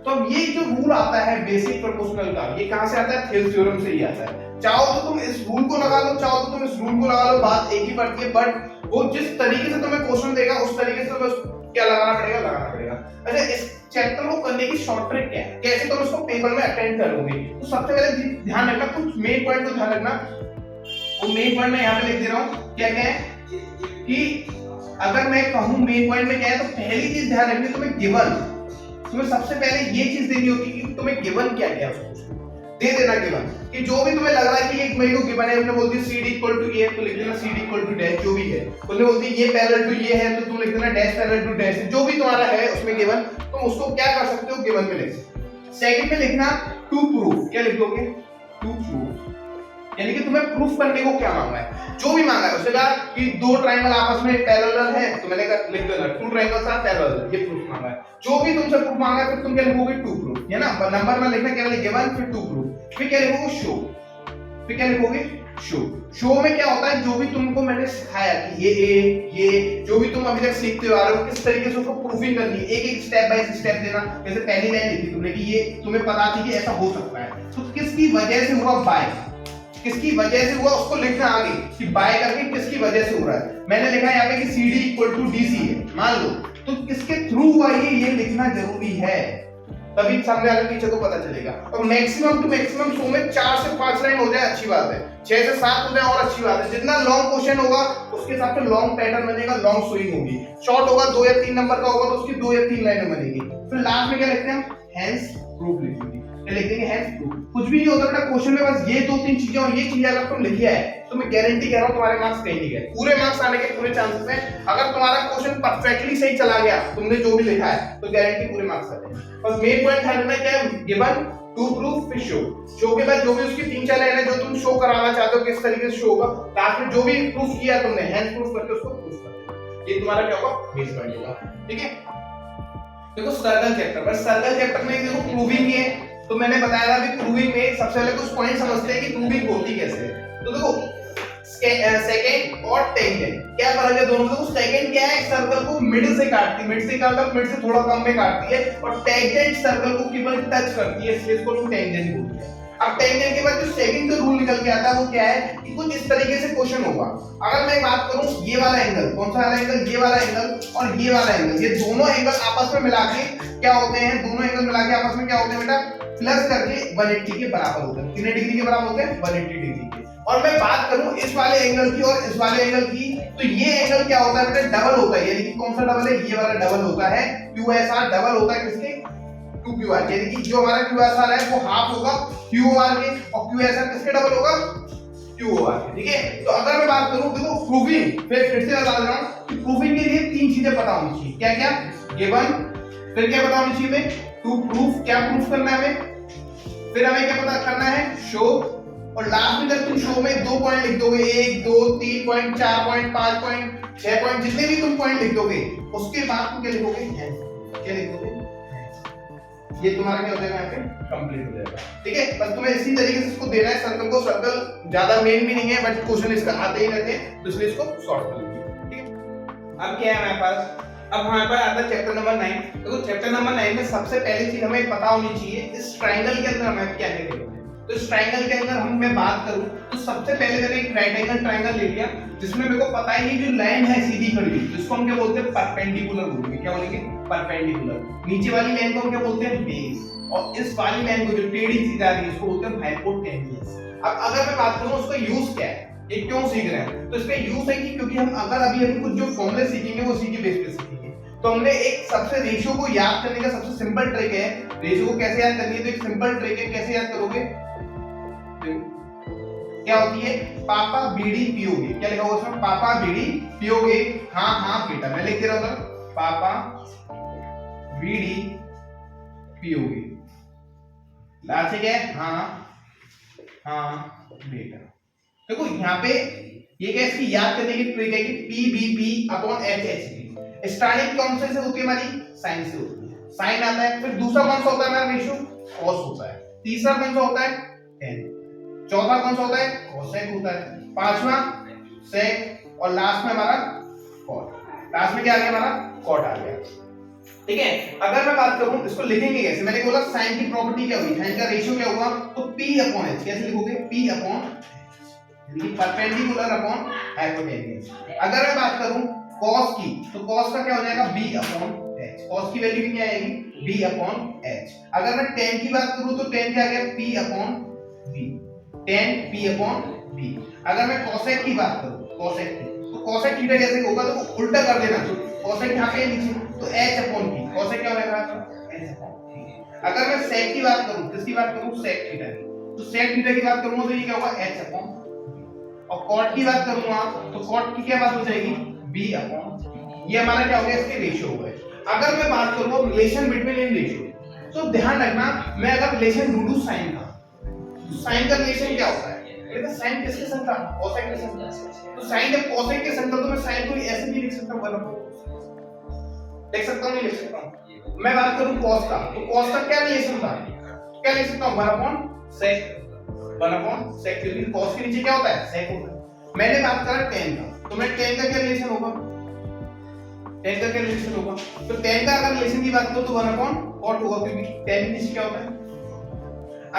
तो अब ये जो रूल आता है बेसिक प्रोपोर्शनल का, ये कहां से आता है, थेल्स थ्योरम से ही आता है। चाहो तो तुम इस रूल को लगा लो, चाहो तो तुम इस रूल को लगा लो, बात एक ही पड़ती है, बट वो जिस तरीके से तुम्हें क्वेश्चन देगा उस तरीके से तुम्हें क्या लगाना पड़ेगा। अच्छा, इस चैप्टर को करने की शॉर्ट ट्रिक क्या है, कैसे तुम इसको पेपर में अटेंड करोगे, तो सबसे पहले ध्यान रखना, कुछ मेन पॉइंट को ध्यान रखना। वो मेन पॉइंट मैं यहाँ पे लिख दे रहा हूँ, क्या क्या है कि अगर मैं कहूं मेन पॉइंट में क्या है, तो पहली चीज ध्यान रखनी, तुम्हें गिवन, तुम्हें सबसे पहले ये चीज देनी होगी कि तुम्हें गिवन क्या क्या है, उसको दे देना गिवन, कि जो भी तुम्हें लग रहा है कि एक मेरे को गिवन है, उसने बोल दिया CD इक्वल टू ये, तो लिख देना CD इक्वल टू डैश, जो भी है, उसने बोल दिया ये पैरेलल टू ये है, तो तुम लिख देना डैश पैरेलल टू डैश, जो भी तुम्हारा है उसमें गिवन, तुम उसको क्या कर सकते हो, गिवन में लिख सकते हो। सेकंड में लिखना टू प्रूफ, क्या लिख दोगे, टू प्रूफ, यानी कि तुम्हें प्रूफ करने को क्या मांगा है, जो भी मांगा है, उसने कहा कि दो ट्रायंगल आपस में पैरेलल है, तो मैंने कहा लिख देना टू ट्रायंगल्स आर पैरेलल, ये प्रूफ मांगा है। जो भी तुमसे प्रूफ मांगा है फिर तुम क्या लिखोगे, टू प्रूफ, है ना, नंबर में लिखना क्या, गिवन फिर टू प्रूफ, फिर क्या लिखोगे, शो, फिर क्या लिखोगे, शो। शो में क्या होता है, जो भी तुमको मैंने सिखाया कि ये जो भी तुम अभी तक सीखते हो आ रहे हो, किस तरीके से उसको प्रूफिंग करनी है, एक एक स्टेप बाय स्टेप देना। जैसे पहली लाइन लिखी तुमने कि ये तुम्हें पता थी कि ऐसा हो सकता है, तो किसकी वजह से हुआ, बाय, किसकी वजह से हुआ उसको लिखना आगे कि बाय करके किसकी वजह से हो रहा है। मैंने लिखा है यहाँ पे कि CD इक्वल टू DC है, मान लो, तो किसके थ्रू हुआ ये लिखना जरूरी है, तभी सामने वाले टीचर को पता चलेगा। और मैक्सिमम टू मैक्सिमम शो में 4 से 5 लाइन हो जाए अच्छी बात है, 6 से 7 हो जाए और अच्छी बात है। जितना लॉन्ग क्वेश्चन होगा उसके हिसाब से लॉन्ग पैटर्न बनेगा, लॉन्ग सोइंग होगी। शॉर्ट होगा 2 या 3 नंबर का होगा तो उसकी 2 या 3 लाइनें बनेगी। फिर लास्ट में क्या लिखते हैं, हेंस प्रूफ लिखेंगे, लिख देंगे हेंस प्रूफ। कुछ भी नहीं होता बेटा क्वेश्चन में, बस ये 2-3 चीजें और ये चीजें अगर तुम लिखिए है तो मैं गारंटी कह रहा हूं तुम्हारे मार्क्स कहीं नहीं गए, पूरे मार्क्स आने के पूरे चांसेस हैं। अगर तुम्हारा क्वेश्चन परफेक्टली सही चला गया, तुमने जो भी लिखा है, तो गारंटी पूरे मार्क्स आते हैं। बस मेन पॉइंट ध्यान रखना क्या है, गिवन, टू प्रूफ, फिर शो। शो के बाद जो भी उसकी 3-4 लाइनें जो तुम शो कराना चाहते हो किस तरीके से शो होगा, ताकि जो भी प्रूफ किया तुमने हैंड प्रूफ करके उसको प्रूफ कर देना। ये तुम्हारा क्या होगा, बेस पॉइंट होगा। ठीक है, देखो सर्कल चैप्टर, बस सर्कल चैप्टर में देखो प्रूविंग है, तो मैंने बताया था कि प्रूविंग में सबसे पहले कुछ पॉइंट समझते हैं कि प्रूविंग होती कैसे है। तो देखो सेकंड और टेंजेंट क्या फर्क है दोनों में। तो सेकंड क्या है, सर्कल को मिड से काटती है, मिड से काटकर मिड से थोड़ा कम में काटती है, और टेंजेंट सर्कल को केवल टच करती है, इसलिए इसको लोग टेंजेंट बोलते हैं। अब टेंजेंट के बाद जो सेकंड रूल निकल के आता है वो क्या है कि कुछ इस तरीके से क्वेश्चन होगा। अगर मैं बात करूं ये वाला एंगल, कौन सा वाला एंगल, ये वाला एंगल और ये वाला एंगल, ये दोनों एंगल आपस में मिला के क्या होते हैं, दोनों एंगल मिला के आपस में क्या होते हैं बेटा, प्लस करके 180 के बराबर होते हैं। कितने डिग्री के बराबर होते हैं, 180 डिग्री के। और मैं बात करूं इस वाले एंगल की और इस वाले एंगल की, तो ये एंगल क्या होता है बेटा, डबल होता है, यानी कि कौन सा डबल है, ये वाला डबल होता है, QSR डबल होता है किसके, 2QR, यानी कि जो हमारा QSR है वो हाफ होगा QOR के, और QSR किसके डबल होगा, QOR के, ठीक है। तो अगर मैं बात करूं, देखो प्रूविंग, फिर से बता रहा हूं कि प्रूविंग के लिए तीन चीजें पता होनी चाहिए, क्या क्या, गिवन, फिर क्या पता होनी चाहिए, टू प्रूफ, क्या प्रूफ करना है हमें, फिर हमें क्या पता करना है, शो, और लास्ट में जब तुम शो में 2 पॉइंट लिख दोगे, 1 2 3 पॉइंट, 4 पॉइंट, 5 पॉइंट, 6 पॉइंट, जितने भी तुम पॉइंट लिख दोगे, उसके बाद तुम क्या लिखोगे, क्या लिखोगे, ये तुम्हारा क्या हो जाएगा, यहाँ पे कंप्लीट हो जाएगा, ठीक है। बस तुम्हें इसी तरीके से इसको देना है सर्कल को, सर्कल ज्यादा मेन भी नहीं है, बट क्वेश्चन इसका आते ही रहते हैं, तो इसलिए इसको सॉल्व कर लीजिए, ठीक है। अब क्या है हमारे पास, अब हमारे पास आता है चैप्टर नंबर 9। देखो चैप्टर नंबर 9 में सबसे पहली चीज हमें पता होनी चाहिए, इस ट्रायंगल के अंदर हमें क्या क्या करना है। तो इस ट्रायंगल के अंदर हम मैं बात करूं तो सबसे पहले मैंने एक राइट एंगल ट्रायंगल ले लिया, जिसमें मेरे को पता है ये जो लाइन है सीधी खड़ी हुई, जिसको हम क्या बोलते हैं, परपेंडिकुलर बोलेंगे, क्या बोलेंगे, परपेंडिकुलर। नीचे वाली लाइन को हम क्या बोलते हैं, बेस, और इस वाली लाइन को जो टेढ़ी सी जा रही है उसको बोलते हैं हाइपोटेन्यूज। अब अगर मैं बात करूं उसका यूज क्या है, ये क्यों सीख रहे हैं, तो इसका यूज है कि क्योंकि हम अगर अभी हम कुछ जो फॉर्मूले सीखेंगे वो इसी के बेस पे सीखेंगे। तो हमने एक सबसे रेशियो को याद करने का सबसे सिंपल ट्रिक है, रेशियो को कैसे याद करनी है, तो एक सिंपल ट्रिक है, कैसे याद करोगे, क्या होती है, पापा बीड़ी पियोगे, क्या लिखा होगा उसमें, पापा बीड़ी पियोगे, हाँ हाँ बेटा, मैं लिख दे रहा हूं, पापा बीड़ी पियोगे, लास्ट क्या है, हाँ हाँ बेटा। देखो यहाँ पे ये क्या, इसकी याद करने की ट्रिक है कि PBP/HHP, स्टार्टिंग कौन से होती है हमारी, साइन से होती है, साइन आता है, फिर दूसरा कौन सा होता है हमारा रेशियो, कॉस होता है, तीसरा कौन सा होता है, टेन, चौथा कौन सा होता है, कोसेक होता है, पांचवा सेक, और लास्ट में हमारा कॉट, लास्ट में क्या आ गया हमारा, कॉट आ गया, ठीक है। अगर मैं बात करूं इसको लिखेंगे कैसे, मैंने बोला साइन की प्रॉपर्टी क्या हुई, साइन का रेशियो क्या हुआ, तो P/H, कैसे लिखोगे, P/H, परपेंडिकुलर अपॉन हाइपोटेन्यूज। अगर मैं बात करूं cos की, तो cos का क्या हो जाएगा, B/H, cos की वैल्यू भी क्या आएगी, B/H। अगर मैं tan की बात करूं तो tan क्या आ गया, P/B, tan P/B। अगर मैं cosec की बात करूं, cosec की, तो cosec थीटा कैसे होगा, तो उल्टा कर देना, तो cosec यहाँ पे नीचे, तो H/P, cosec क्या हो जाएगा, H/P। अगर मैं sec की बात करूं, किसकी बात करूं, sec थीटा की, तो sec थीटा की बात करूंगा तो ये क्या होगा, H/P, और cot की बात करूंगा तो cot की क्या बात हो जाएगी, B/, ये हमारा क्या हो गया, इसके रेशियो हो गए। अगर मैं बात करूंगा रिलेशन बिटवीन इन रेशियो, तो ध्यान रखना, मैं अगर रिलेशन ढूंढूं साइन का, तो साइन का रिलेशन क्या होता है, बेटा साइन किसके संग था, कोसेक के संग, तो साइन जब कोसेक के संग था तो मैं साइन को ऐसे भी लिख सकता हूं, लिख सकता हूं, नहीं लिख सकता हूं। मैं बात करूं cos का, तो cos का क्या रिलेशन था, क्या लिख सकता हूं, 1/sec, 1/sec, क्योंकि cos के नीचे क्या होता है, sec होता है। मैंने बात करा tan का, तो मैं tan का क्या रिलेशन होगा, tan का क्या रिलेशन होगा, तो tan का अगर रिलेशन की बात करूं तो 1/cot होगा, क्योंकि tan के नीचे क्या होता है।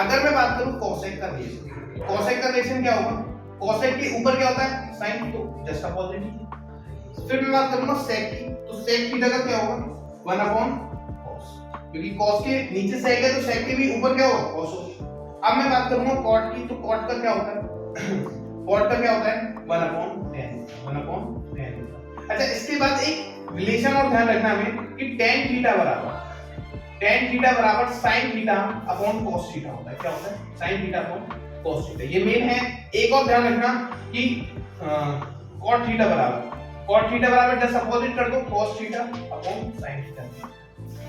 अगर मैं बात करूं cosec का रिलेशन, cosec का रिलेशन क्या होगा, cosec के ऊपर क्या होता है, sin, तो जस्ट अपोजिट। फिर मैं बात करूंगा sec की, तो sec थीटा का क्या होगा, 1/cos, क्योंकि cos के नीचे sec है तो sec के भी ऊपर क्या होगा, cos होगा। अब मैं बात करूंगा cot की, तो cot का क्या होता है, cot का क्या होता है, 1/tan। अच्छा, इसके बाद एक रिलेशन और ध्यान रखना हमें कि tan थीटा बराबर sin theta upon cos theta होता है, क्या होता है, sin theta upon cos theta, ये मेन है। एक और ध्यान रखना कि cot थीटा बराबर जस्ट अपोजिट कर दो, cos theta upon sin theta,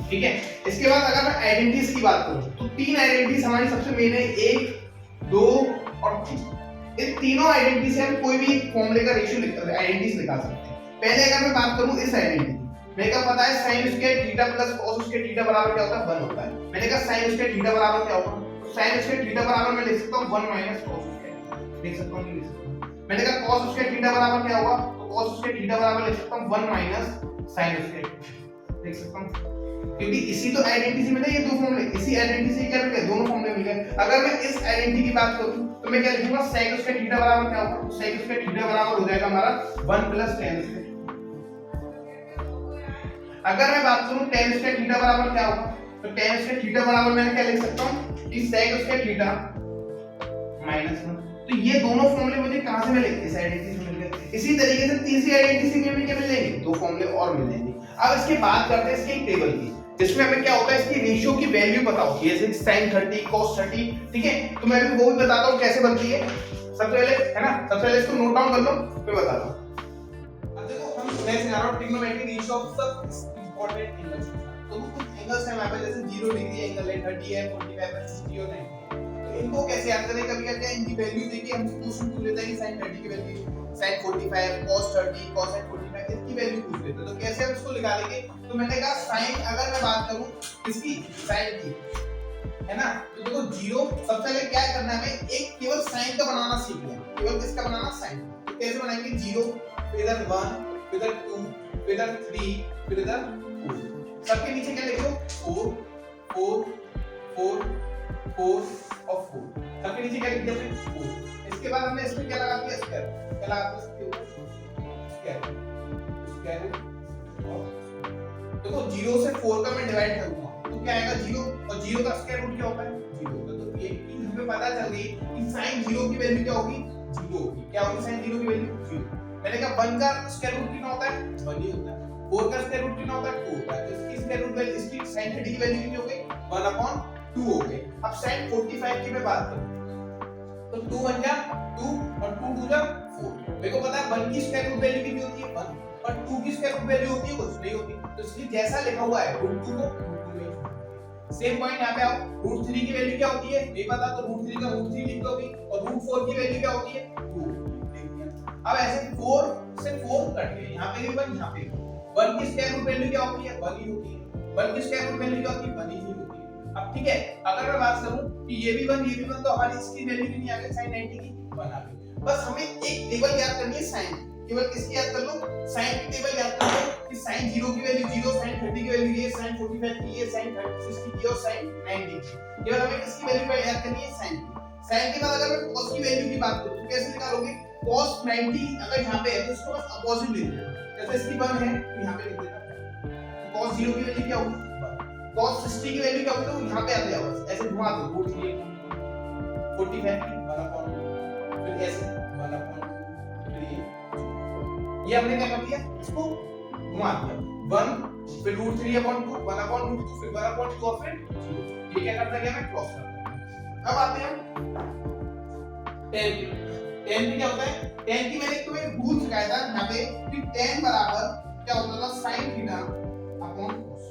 ठीक है। इसके बाद अगर मैं आइडेंटिटीज की बात करूं तो तीन आइडेंटिटीज हमारी सबसे मेन है, 1 2 और 3। इन तीनों आइडेंटिटी से हम कोई भी फॉर्मूले का रेशियो आइडेंटिटीज निकाल सकते हैं। पहले अगर मैं बात करूं इस आइडेंटिटी, मैंने कहा पता है sin square theta plus cos square theta बराबर क्या होता है, 1 होता है। मैंने कहा sin स्क्वायर थीटा बराबर क्या होगा, तो sin स्क्वायर थीटा बराबर मैं लिख सकता हूं 1 - cos स्क्वायर, लिख सकता हूं, नहीं लिख सकता। मैंने कहा cos स्क्वायर थीटा बराबर क्या होगा, तो cos स्क्वायर थीटा बराबर लिख सकता हूं 1 - sin स्क्वायर, लिख सकता हूं, क्योंकि इसी तो आइडेंटिटी से मिले ये दो फॉर्मूले, इसी आइडेंटिटी से क्या मिले, दोनों फॉर्मूले मिले। अगर मैं इस आइडेंटिटी की बात करूं तो मैं क्या लिखूंगा, sec स्क्वायर थीटा बराबर क्या होगा, sec स्क्वायर थीटा बराबर हो जाएगा हमारा 1 + tan स्क्वायर। अगर मैं बात करूं tan स्क्वायर थीटा बराबर क्या होगा, तो tan स्क्वायर थीटा बराबर मैं क्या लिख सकता हूं कि sec स्क्वायर थीटा -1। तो ये दोनों फॉर्मूले मुझे कहां से मिले, इस आइडेंटिटी से मिल गए। इसी तरीके से तीसरी आइडेंटिटी में हमें क्या मिलेंगे, दो फॉर्मूले और मिलेंगे। अब इसके बात करते हैं इसके एक टेबल की, जिसमें हमें क्या होता है इसकी रेशियो की वैल्यू पता होती है, जैसे sin 30 cos 30, ठीक है। तो मैं भी वो भी बताता हूँ कैसे बनती है। सबसे पहले है ना, सबसे पहले इसको नोट डाउन कर लो, फिर बताता हूँ। अब देखो हम मैं सिखा रहा हूँ ट्रिग्नोमेट्रिक रेशियो ऑफ सब इंपॉर्टेंट एंगल्स। तो कुछ एंगल्स हैं हमारे पास, जैसे 0 डिग्री एंगल है, 30 है, 45 है, 60 और 90 है। तो इनको कैसे याद करें, कभी क्या है इनकी वैल्यू देके हम क्वेश्चन पूछ लेते हैं कि sin 30 की वैल्यू, sin 45, cos 30, cos 45 इसकी वैल्यू पूछ लेते हैं। तो कैसे हम इसको निकालेंगे, तो मैंने कहा sin, अगर मैं बात करूं इसकी sin की, है ना, तो देखो 0 सबसे पहले क्या करना है हमें, एक केवल sin का बनाना सीख लें, केवल किसका बनाना, sin। तो कैसे बनाएंगे, 0 फिर इधर 1 फिर इधर 2 फिर इधर 3 फिर इधर 4, सबके नीचे क्या लिखो 4 4 4 4 और 4, सबके नीचे क्या लिख दिया फिर 4। इसके बाद हमने इसमें क्या लगा दिया, स्क्वायर, क्या लगा दिया इसके ऊपर स्क्वायर, स्क्वायर। देखो 0 से 4 का मैं डिवाइड करूंगा तो क्या आएगा 0, और 0 का स्क्वायर रूट क्या होता है 0 होता है। तो ये चीज हमें पता चल गई कि sin 0 की वैल्यू क्या होगी, 0 होगी। क्या होगी sin 0 की वैल्यू 0। मैंने कहा 1 का स्क्वायर रूट कितना होता है, 1 ही होता है। 4 का स्क्वायर रूट कितना होता है, 2 होता है। तो इसकी स्क्वायर रूट वैल्यू, इसकी sin 30 की वैल्यू कितनी हो गई, 1/2 हो गई। अब sin 45 की मैं बात करूं तो 2 1 जा 2 और 2 2 जा 4। मेरे को पता है 1 की स्क्वायर रूट वैल्यू कितनी होती है 1, और 2 की स्क्वायर रूट वैल्यू होती है कुछ नहीं होती। तो इसलिए जैसा लिखा हुआ है √2 को √2 में। सेम पॉइंट यहां पे आओ, √3 की वैल्यू क्या होती है नहीं पता, तो √3 का √3 लिख दोगे, और √4 की वैल्यू क्या होती है 2 लिख दिया। अब ऐसे 4 से 4 कट गए, यहां पे भी 1 यहां पे 1 की स्क्वायर रूट वैल्यू क्या होती है 1 ही होती है। 1 की स्क्वायर रूट वैल्यू क्या होती है 1 ही होती है। अब ठीक है, अगर मैं बात करूं कि ये भी 1 ये भी 1, तो हमारी इसकी वैल्यू कितनी आ गई sin 90 की 1 आ गई। बस हमें एक टेबल याद करनी है sin, केवल किसकी याद कर लो, sin की टेबल याद कर लो कि sin 0 की वैल्यू 0, sin 30 की वैल्यू ये, sin 45 की ये, sin 60 की और sin 90 की। केवल हमें किसकी वैल्यू पे याद करनी है sin की। sin के बाद अगर मैं cos की वैल्यू की बात करूं तो कैसे निकालोगे, cos 90 अगर यहां पे है तो इसको बस अपोजिट लिख देना, जैसे इसकी 1 है तो यहां पे लिख देना। तो cos 0 की वैल्यू क्या होगी 1, cos 60 की वैल्यू क्या होगी तो यहां पे आ जाएगा, बस ऐसे घुमा दो √3 45 की 1/2 फिर ऐसे 1/2 ये हमने क्या कर दिया, इसको घुमा दिया 1 फिर √3/2 1/√2 फिर 1/2 और फिर 0। ये क्या करता गया मैं क्रॉस करता। अब आते हैं tan की। tan की क्या होता है, tan की मैंने तुम्हें रूल सिखाया था यहां पे कि tan बराबर क्या होता था sin थीटा अपॉन cos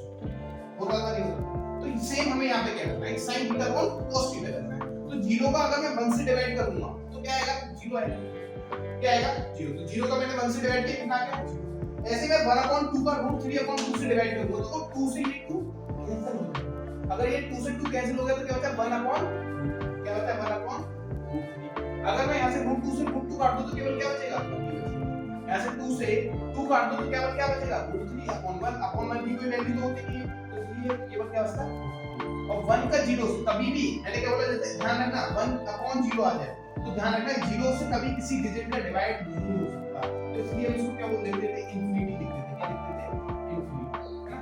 होता था नहीं होता। तो सेम हमें यहां पे क्या करना है, sin theta upon cos theta करना है। तो 0 का अगर मैं 1 से डिवाइड करूंगा तो क्या आएगा 0 आएगा, क्या आएगा 0। तो 0 का मैंने 1 से डिवाइड किया कितना आ गया 0। ऐसे मैं 1/2 का √3/2 से डिवाइड करूंगा तो 2 से ये 2 कैंसिल हो जाएगा। अगर ये 2 से 2 कैंसिल हो गया तो क्या होता है 1/, क्या होता है 1/√3। अगर मैं यहां से √2 से √2 काट दूं तो केवल क्या बचेगा, यहां से 2 से 2 काट दूं तो केवल क्या बचेगा √3/1 की कोई वैल्यू तो होती नहीं है, तो इसलिए केवल क्या बचता है। और 1 का 0 से कभी भी मैंने क्या बोला, जैसे ध्यान रखना 1/0 आ जाए तो ध्यान रखना 0 से कभी किसी डिजिट का डिवाइड नहीं हो सकता। तो इसलिए हम इसको क्या बोल देते थे इंफिनिटी लिख देते, क्या लिख देते इंफिनिटी, है ना।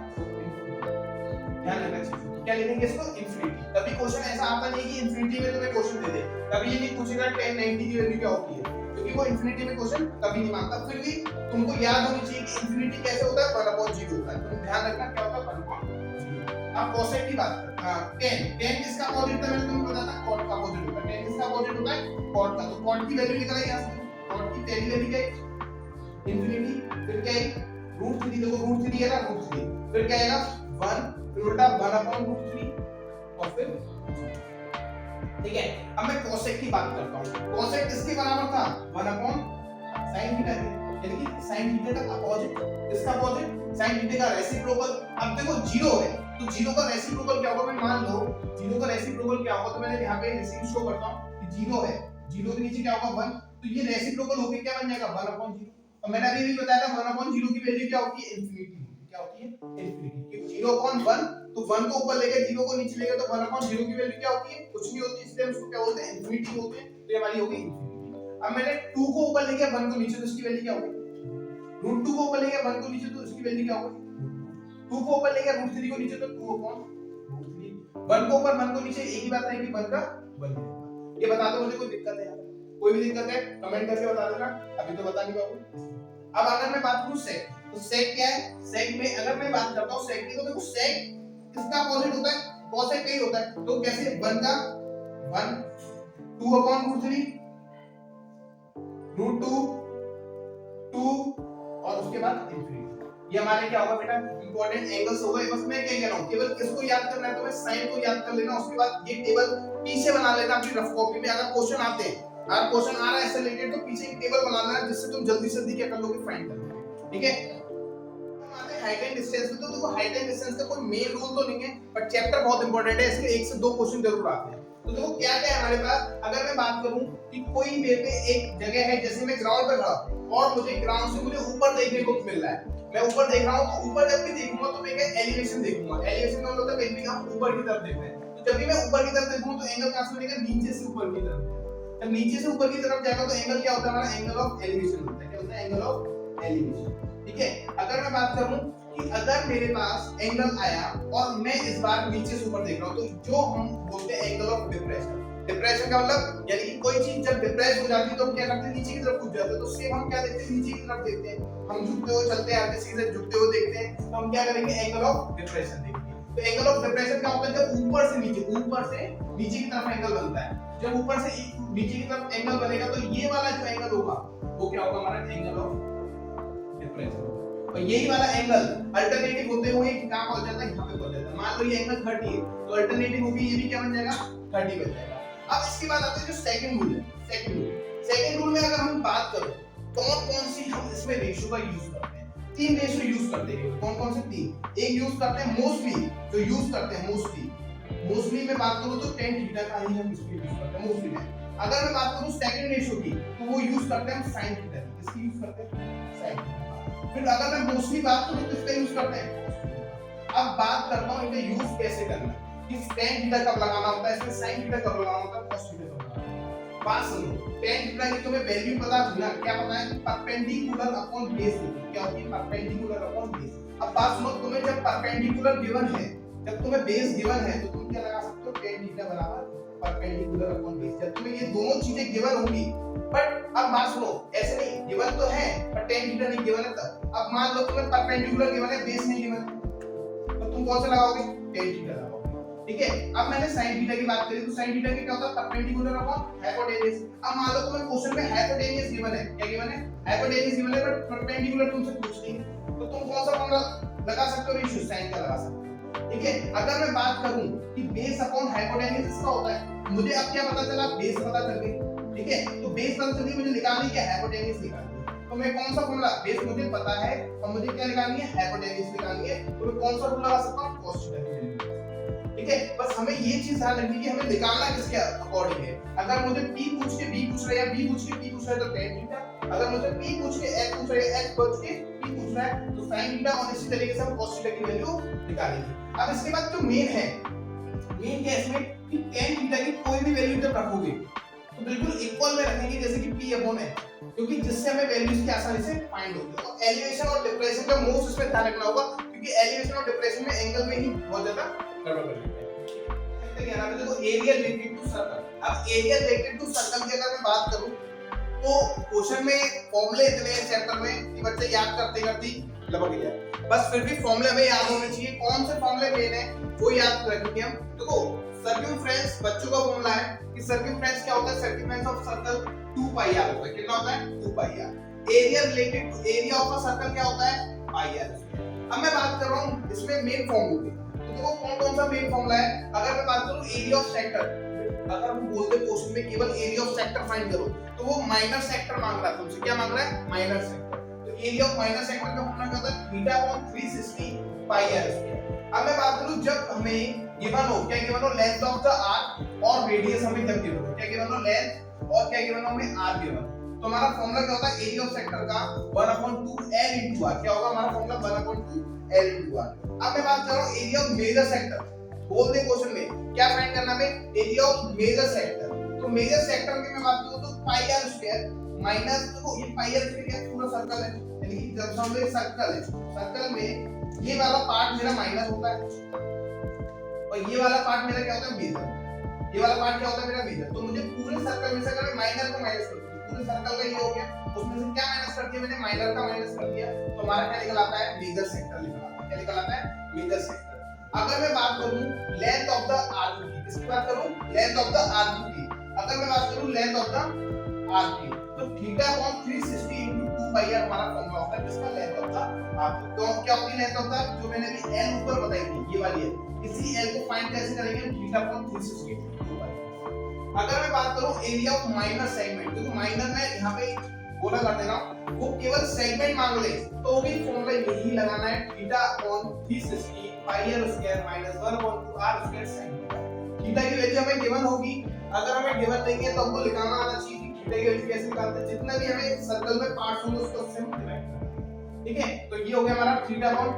ध्यान रखना चाहिए क्या लिखेंगे इसको इंफिनिटी। कभी क्वेश्चन ऐसा आता नहीं कि इंफिनिटी में तुम्हें क्वेश्चन दे दे, कभी ये नहीं पूछेगा tan 90 की वैल्यू क्या होती है, क्योंकि वो इंफिनिटी में क्वेश्चन कभी नहीं मांगता। फिर भी तुमको याद होनी चाहिए कि इंफिनिटी कैसे होता है 1/0 होता है। तुम ध्यान रखना क्या होता है 1/0। अब cosec की बात करते हैं, tan किसका अपोजिट था मैंने तुम्हें बताया था cot का अपोजिट होता है। tan किसका अपोजिट होता है cot का। तो cot की वैल्यू निकल आई यहां से, cot की पहली वैल्यू क्या है इंफिनिटी, फिर क्या है √3, देखो √3 है ना √3, फिर क्या आएगा 1 फिर उल्टा 1/√3 और फिर, ठीक है। अब मैं cosec की बात करता हूं। cosec किसके बराबर था 1/sin थीटा, यानी कि sin थीटा का अपोजिट, किसका अपोजिट sin थीटा का रेसिप्रोकल। अब देखो 0 है तो 0 का रेसिप्रोकल क्या होगा, मैं मान लो 0 का रेसिप्रोकल क्या होगा, तो मैंने यहां पे रेसिप्रोकल शो करता हूं कि 0 है, 0 के नीचे क्या होगा 1, तो ये रेसिप्रोकल होके क्या बन जाएगा 1/0। और मैंने अभी भी बताया था 1/0 की वैल्यू क्या होती है इंफिनिटी, क्या होती है इंफिनिटी। क्योंकि 0/1 तो 1 को ऊपर लेके 0 को नीचे लेके तो 1/0 की वैल्यू क्या होती है कुछ नहीं होती, इसलिए हम इसको क्या बोलते हैं इंफिनिटी बोलते हैं। तो ये हमारी हो गई इंफिनिटी। अब मैंने 2 को ऊपर लेके 1 को नीचे तो इसकी वैल्यू क्या होगी, √2 को ऊपर लेके 1 को नीचे तो इसकी वैल्यू क्या होगी, 2 को ऊपर लेके √3 को नीचे तो 2/√3, 1 को ऊपर 1 को नीचे एक ही बात रहेगी 1 का 1। ये बता दो मुझे कोई दिक्कत है यहाँ पे, कोई भी दिक्कत है कमेंट करके बता देना, अभी तो बता नहीं पाऊंगा। अब अगर मैं बात करूं सेक, तो सेक क्या है? सेक में अगर मैं बात करता हूं सेक की, तो देखो सेक किसका अपोजिट होता है? कोसेक का ही होता है। तो कैसे? 1 का 1 2/√3 √2 2 और उसके बाद इंफिनिटी। ये हमारे क्या होगा बेटा? इंपॉर्टेंट एंगल्स हो गए। बस मैं क्या कह रहा हूं, केवल किसको याद करना है? तो मैं साइन को याद कर लेना, उसके बाद ये टेबल पीछे बना लेना अपनी रफ कॉपी में। अगर क्वेश्चन आते हैं, अगर क्वेश्चन आ रहा है इससे रिलेटेड, तो पीछे एक टेबल बना लेना जिससे तुम जल्दी से क्या कर लोगे? फाइंड कर लोगे। ठीक है? हमारे हाइट एंड डिस्टेंस में तो देखो हाइट एंड डिस्टेंस का कोई मेन रूल तो नहीं है, बट चैप्टर बहुत इंपॉर्टेंट है, इसके 1 से 2 क्वेश्चन जरूर आते हैं। तो देखो क्या क्या है हमारे पास। अगर मैं बात करूं कि कोई मेरे पे एक जगह है, जैसे मैं ग्राउंड पे खड़ा हूं और मुझे ग्राउंड से मुझे ऊपर देखने को मिल रहा है, मैं ऊपर देख रहा हूं, तो ऊपर जब भी देखूंगा तो मैं क्या एलिवेशन देखूंगा। एलिवेशन का मतलब कहीं भी हम ऊपर की तरफ देख रहे हैं, तो जब भी मैं ऊपर की तरफ देखूंगा तो एंगल कहां से बनेगा? नीचे से ऊपर की तरफ। जब नीचे से ऊपर की तरफ जाएगा तो एंगल क्या होता है हमारा? एंगल ऑफ एलिवेशन होता है। क्या होता है? Angle of elevation. ठीक है? अगर मैं बात करूं कि अगर मेरे पास एंगल आया और मैं इस बार नीचे से ऊपर देख रहा हूं, तो जो हम बोलते हैं एंगल ऑफ डिप्रेशन। डिप्रेशन का मतलब यानी कि कोई चीज जब डिप्रेस हो जाती है तो हम क्या करते हैं? नीचे की तरफ कूद जाते हैं। तो सेम हम क्या देखते हैं? नीचे की तरफ देखते हैं। हम झुकते हुए चलते हैं, आगे सीधे झुकते हुए देखते हैं, तो हम क्या करेंगे? एंगल ऑफ डिप्रेशन देखेंगे। तो एंगल ऑफ डिप्रेशन क्या होता है? जब ऊपर से नीचे की तरफ एंगल बनता है। जब ऊपर से नीचे की तरफ एंगल बनेगा तो ये वाला जो एंगल होगा वो क्या होगा? हमारा एंगल ऑफ डिप्रेशन। और यही वाला एंगल अल्टरनेटिव होते हुए कहां पहुंच जाता है? यहां पे पहुंच जाता है। मान लो ये एंगल 30 है, तो अल्टरनेटिव होगी ये भी क्या बन जाएगा? 30 बन जाएगा। अब इसके बाद आते हैं जो सेकंड रूल है। सेकंड रूल में अगर हम बात करें कौन सी हम इसमें रेशियो का यूज करते हैं? 3 रेशियो यूज करते हैं। कौन से 3? एक यूज करते हैं मोस्टली, जो यूज करते हैं मोस्टली में बात करूं तो tan थीटा का ही हम इसको यूज करते हैं मोस्टली में। अगर मैं बात करूं सेकंड रेशियो की, तो वो यूज करते हैं हम sin थीटा की। किसकी यूज करते हैं? sin theta. फिर अगर मैं मोस्टली बात करूं तो किसका यूज करते हैं? अब बात करता हूं इनका यूज कैसे करना है। इस tan थीटा कब लगाना होता है, इसमें sin थीटा कब लगाना होता है, cos थीटा कब लगाना होता है। बात सुनो, tan थीटा की तुम्हें वैल्यू पता है ना? क्या पता है? परपेंडिकुलर अपॉन बेस होती है। क्या होती है? Perpendicular upon base. अब बात सुनो, तुम्हें जब परपेंडिकुलर गिवन है, जब तुम्हें बेस गिवन है, तो तुम क्या लगा सकते हो? tan थीटा बराबर परपेंडिकुलर अपॉन बेस। जब तुम्हें ये दोनों चीजें गिवन होंगी, बट अब बात सुनो, ऐसे नहीं, गिवन तो है पर tan थीटा नहीं गिवन है तब। अब मान लो तुम्हें परपेंडिकुलर गिवन है, बेस नहीं गिवन है, तो तुम कौन सा लगाओगे? tan थीटा लगाओगे। ठीक है? अब मैंने sin थीटा की बात करी, तो sin थीटा की क्या होता है? Perpendicular upon hypotenuse. अब मान लो तुम्हें क्वेश्चन में हाइपोटेन्यूज गिवन है, क्या गिवन है? हाइपोटेन्यूज गिवन है, बट परपेंडिकुलर तुमसे पूछ रही है, तो तुम कौन सा फॉर्मूला लगा सकते हो? रेशियो sin का लगा सकते हो। ठीक है? अगर मैं बात करूं कि बेस अपॉन हाइपोटेन्यूज इसका होता है, मुझे अब क्या पता चला? बेस पता चल गई। ठीक है? तो बेस पता चल गई, मुझे निकालनी क्या? हाइपोटेन्यूज निकालनी है। तो मैं कौन सा फॉर्मूला? बेस मुझे पता है और मुझे क्या निकालनी है? हाइपोटेन्यूज निकालनी है। तो मैं कौन सा रूल लगा सकता हूं? cos theta. ठीक है? बस हमें ये चीज ध्यान रखनी है कि हमें निकालना किसके अकॉर्डिंग है। अगर मुझे p पूछ के b पूछ रहा है या b पूछ के p पूछ रहा है तो tan थीटा। अगर मुझे p पूछ के x पूछ रहा है, x पूछ के p पूछ रहा है, तो sin थीटा। और इसी तरीके से हम cos थीटा की वैल्यू निकालेंगे। अब इसके बाद जो मेन है, मेन क्या है इसमें कि tan थीटा की कोई भी वैल्यू जब रखोगे तो बिल्कुल इक्वल में रखेंगे, जैसे कि p अपॉन h, क्योंकि जिससे हमें वैल्यूज की आसानी से फाइंड होगी। तो एलिवेशन और डिप्रेशन का मोस्ट इसमें ध्यान रखना होगा, क्योंकि एलिवेशन और डिप्रेशन में एंगल में ही बहुत ज्यादा गड़बड़ कर लेते हैं। क्या नाम है? देखो एरिया रिलेटेड टू सर्कल। अब एरिया रिलेटेड टू सर्कल की अगर मैं बात करूं तो क्वेश्चन में फॉर्मूले इतने हैं चैप्टर में कि बच्चे याद करते करते लपक जाए। बस फिर भी फॉर्मूले हमें याद होने चाहिए। कौन से फॉर्मूले मेन है वो याद रखेंगे हम। देखो सर्कमफ्रेंस बच्चों का फॉर्मूला है कि सर्कमफ्रेंस क्या होता है? Circumference of circle 2 pi r होता है। कितना होता है? 2 pi r। Area related to area of a circle क्या होता है? पाई r। अब मैं बात कर रहा हूं इसमें मेन फॉर्मूले, तो देखो कौन सा मेन फॉर्मूला है। अगर मैं बात करूं एरिया ऑफ सेक्टर, अगर हम बोलते क्वेश्चन में केवल एरिया ऑफ सेक्टर फाइंड करो, तो वो माइनर सेक्टर मांग रहा है तुमसे। क्या मांग रहा है? Minor sector. तो एरिया ऑफ माइनर सेक्टर का फॉर्मूला क्या होता है? थीटा अपॉन 360 पाई r स्क्वायर। अब मैं बात करूं जब हमें गिवन हो, क्या गिवन हो? लेंथ ऑफ द आर्क और रेडियस हमें जब गिवन हो, क्या गिवन हो? लेंथ और क्या गिवन हो? हमें r गिवन। तो हमारा फॉर्मूला क्या होता है? एरिया ऑफ सेक्टर का 1/2 l into r। क्या होगा हमारा फॉर्मूला? 1/2 l into r। अब मैं बात कर रहा हूं एरिया ऑफ मेजर सेक्टर। बोल दे क्वेश्चन में क्या फाइंड करना है? Area of major sector. तो मेजर सेक्टर की मैं बात करूं तो पाई r स्क्वायर माइनस, देखो ये पाई r स्क्वायर क्या पूरा सर्कल है, यानी कि जब हम लोग सर्कल है, सर्कल में ये वाला पार्ट मेरा माइनस होता है और ये वाला पार्ट मेरा क्या होता है? मेजर। ये वाला पार्ट क्या होता है मेरा मेजर। तो मुझे पूरे सर्कल में से अगर मैं माइनर को माइनस कर दूं, पूरे सर्कल का ये हो गया, उसमें से क्या माइनस कर दिया मैंने, माइनर का माइनस कर दिया, तो हमारा क्या निकल आता है, मेजर सेक्टर निकल आता है। क्या निकल आता है, मेजर सेक्टर। अगर मैं बात करूं लेंथ ऑफ द आर्क की, किसकी बात करूं, लेंथ ऑफ द आर्क की, अगर मैं बात करूं लेंथ ऑफ द आर्क की, तो theta upon 360 into 2 pi r हमारा फॉर्मूला होता है जिसका लेंथ ऑफ द आर्क। तो क्या होती है लेंथ ऑफ द, जो मैंने अभी l ऊपर बताई थी, ये वाली है, इसी l को फाइंड कैसे करेंगे, थीटा अपॉन 360 into 2 pi। अगर मैं बात करूं एरिया ऑफ माइनर सेगमेंट, तो माइनर में यहां पे बोला कर दे रहा हूं, वो केवल सेगमेंट मांग ले तो भी फॉर्मूला यही लगाना है, theta upon 360 pi r square minus 1 upon 2 r square sin theta. Theta की वैल्यू हमें गिवन होगी, अगर हमें गिवन नहीं है तो हमको लिखाना आना चाहिए थीटा की वैल्यू कैसे निकालते हैं, जितना भी हमें सर्कल में पार्ट्स होंगे उसको उससे हम डिवाइड करेंगे। ठीक है, तो ये हो गया हमारा theta upon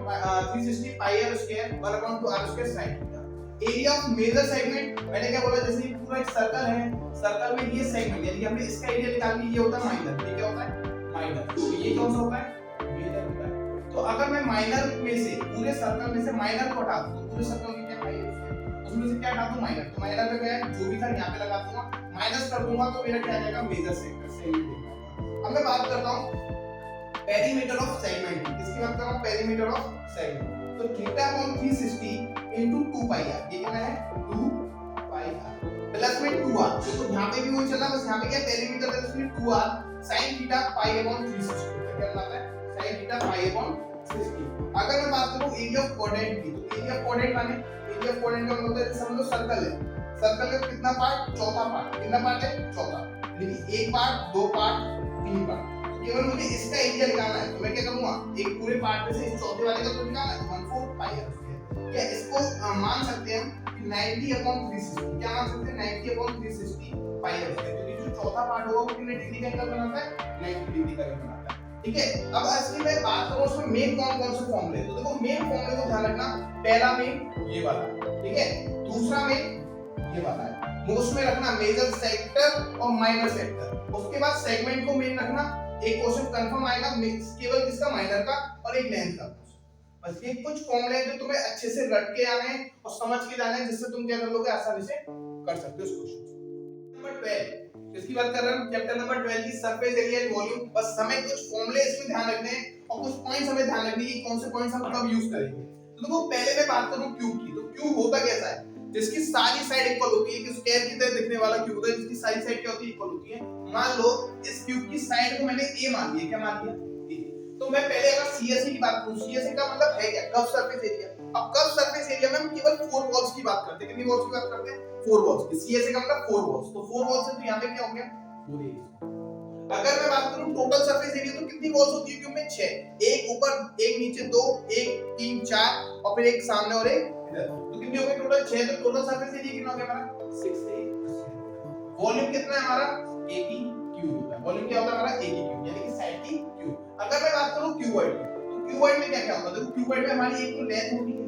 360 pi r square 1 upon 2 r square sin theta. Area of major segment, मैंने क्या बोला, जैसे ये पूरा एक सर्कल है, सर्कल में ये सेगमेंट यानी हमने इसका एरिया निकाल लिया, ये होता है माइनर। ये क्या होता है, माइनर। तो ये कौन सा होता है, मेजर होता है। तो अगर मैं माइनर में से, पूरे सर्कल में से माइनर को हटा दूं, तो पूरे सर्कल में क्या माइनर, उसमें से क्या हटा दूं, माइनर। तो माइनर में क्या है, जो भी था यहां पे लगा दूंगा, माइनस कर दूंगा तो मेरा क्या आ जाएगा, मेजर सेगमेंट सेगमेंट। अब मैं बात करता हूं पेरीमीटर ऑफ सेगमेंट की, किसकी बात कर रहा हूं, पेरीमीटर ऑफ सेगमेंट। तो theta upon 360 into 2 pi r, ये कितना है, 2 pi r प्लस में 2r, तो यहां पे भी वही चला, बस यहां पे क्या पेरीमीटर है उसमें 2r sin theta pi upon 360, क्या आता है, sin थीटा pi अपॉन 360। अगर मैं बात करूं एरिया ऑफ क्वाड्रेंट की, तो एरिया ऑफ क्वाड्रेंट माने, एरिया ऑफ क्वाड्रेंट का मतलब है, समझ लो सर्कल है, सर्कल का कितना पार्ट, चौथा पार्ट, कितना पार्ट है, चौथा, यानी एक पार्ट, दो पार्ट, तीन पार्ट। केवल मुझे इसका एरिया निकालना है, तो मैं क्या करूंगा, एक पूरे पार्ट में से इस चौथे वाले का तो निकालना है, 1/4 pi r स्क्वायर। या इसको मान सकते हैं 90 अपॉन 360, क्या मान सकते हैं, 90 अपॉन 360 pi r स्क्वायर, क्योंकि जो चौथा पार्ट होगा वो कितने डिग्री का एंगल बनाता है, 90 डिग्री का एंगल बनाता है। ठीक है, अब असली में बात करूं उसमें मेन कौन कौन से फॉर्मूले, तो देखो मेन फॉर्मूले को ध्यान रखना, पहला मेन ये वाला, ठीक है, दूसरा मेन ये वाला है, वो उसमें रखना मेजर सेक्टर और माइनर सेक्टर। उसके बाद सेगमेंट को मेन रखना, एक क्वेश्चन कंफर्म आएगा केवल किसका, माइनर का, और एक लेंथ का। बस ये कुछ फॉर्मूले हैं जो तुम्हें अच्छे से रट के आने हैं और समझ के जाने हैं, जिससे तुम क्या कर लोगे, आसानी से कर सकते हो इस क्वेश्चन। नंबर 12, इसकी बात कर रहे हैं चैप्टर नंबर 12 की सरफेस एरिया एंड वॉल्यूम। बस हमें कुछ फॉर्मूले इसमें ध्यान रखने हैं और कुछ पॉइंट्स हमें ध्यान रखने हैं कि कौन से पॉइंट्स हम कब यूज करेंगे। तो देखो पहले मैं बात करूं क्यूब की, तो क्यूब होता कैसा है, जिसकी सारी साइड इक्वल होती है, कि स्क्वायर की तरह दिखने वाला क्यूब होता है जिसकी सारी साइड क्या होती है, इक्वल होती है। मान लो इस क्यूब की साइड को मैंने a मान लिया, क्या मान लिया, a। तो मैं पहले अगर CSE की बात करूं, CSE का मतलब है क्या, कर्व सरफेस एरिया। अब कर्व सरफेस एरिया में हम केवल 4 वॉल्स की बात करते हैं, कितनी वॉल्स की बात करते हैं, 4 वॉल्स की। CSE का मतलब 4 वॉल्स, तो 4 वॉल्स है तो यहां पे क्या हो गया, पूरे। अगर मैं बात करूं टोटल सरफेस एरिया, तो कितनी वॉल्स होती है क्यूब में, 6, एक ऊपर, एक नीचे, 2, 1, 3, 4 और फिर एक सामने और एक इधर, तो कितनी हो गई टोटल 6। तो टोटल सरफेस एरिया कितना हो गया हमारा, 6। वॉल्यूम कितना है हमारा, a की क्यूब होता है। वॉल्यूम क्या होता है हमारा, a की क्यूब, यानी कि साइड की क्यूब। अगर मैं बात करूं क्यूबॉइड की, तो क्यूबॉइड में क्या क्या होता है, देखो क्यूबॉइड में हमारी एक तो लेंथ होती है,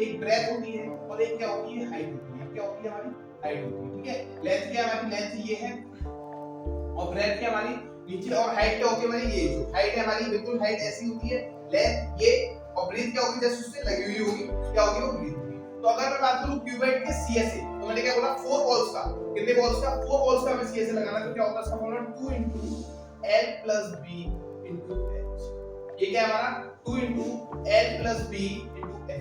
एक ब्रेथ होती है और एक क्या होती है, हाइट होती है। क्या होती है, हमारी हाइट होती है, ठीक है। लेंथ क्या है हमारी, लेंथ ये है, और ब्रेथ क्या हमारी नीचे, और हाइट क्या होती है हमारी, ये जो हाइट है हमारी बिल्कुल हाइट ऐसी होती है, लेंथ ये, और ब्रेथ क्या होगी, जैसे उससे लगी हुई होगी, क्या होगी, वो ब्रेथ होगी। तो अगर मैं बात करूं क्यूबॉइड के CSA, तो मैंने क्या बोला, 4 वॉल्स का, कितने वॉल्स का, 4 वॉल्स का हमें CSA लगाना, तो क्या होता है इसका formula 2 into L plus B into H। ये क्या है हमारा, 2 into L plus B into H होता है।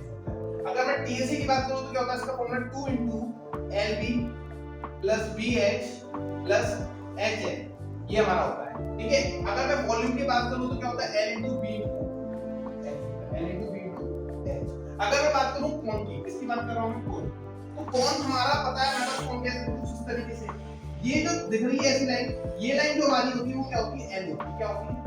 अगर मैं TSA की बात करूं तो क्या होता है इसका formula 2 into LB plus BH plus HL, ये हमारा होता है, ठीक है। अगर मैं वॉल्यूम की बात करूं तो क्या होता है, L into B into H, L into B into H। अगर मैं बात करूं कोण की, किसकी बात कर रहा हूं मैं, कोण। तो कोण हमारा पता है, हमारा कोण कैसे कुछ इस तरीके से, ये जो दिख रही है ऐसी लाइन, ये लाइन जो हमारी होती है वो क्या होती है, L होती है, क्या होती है।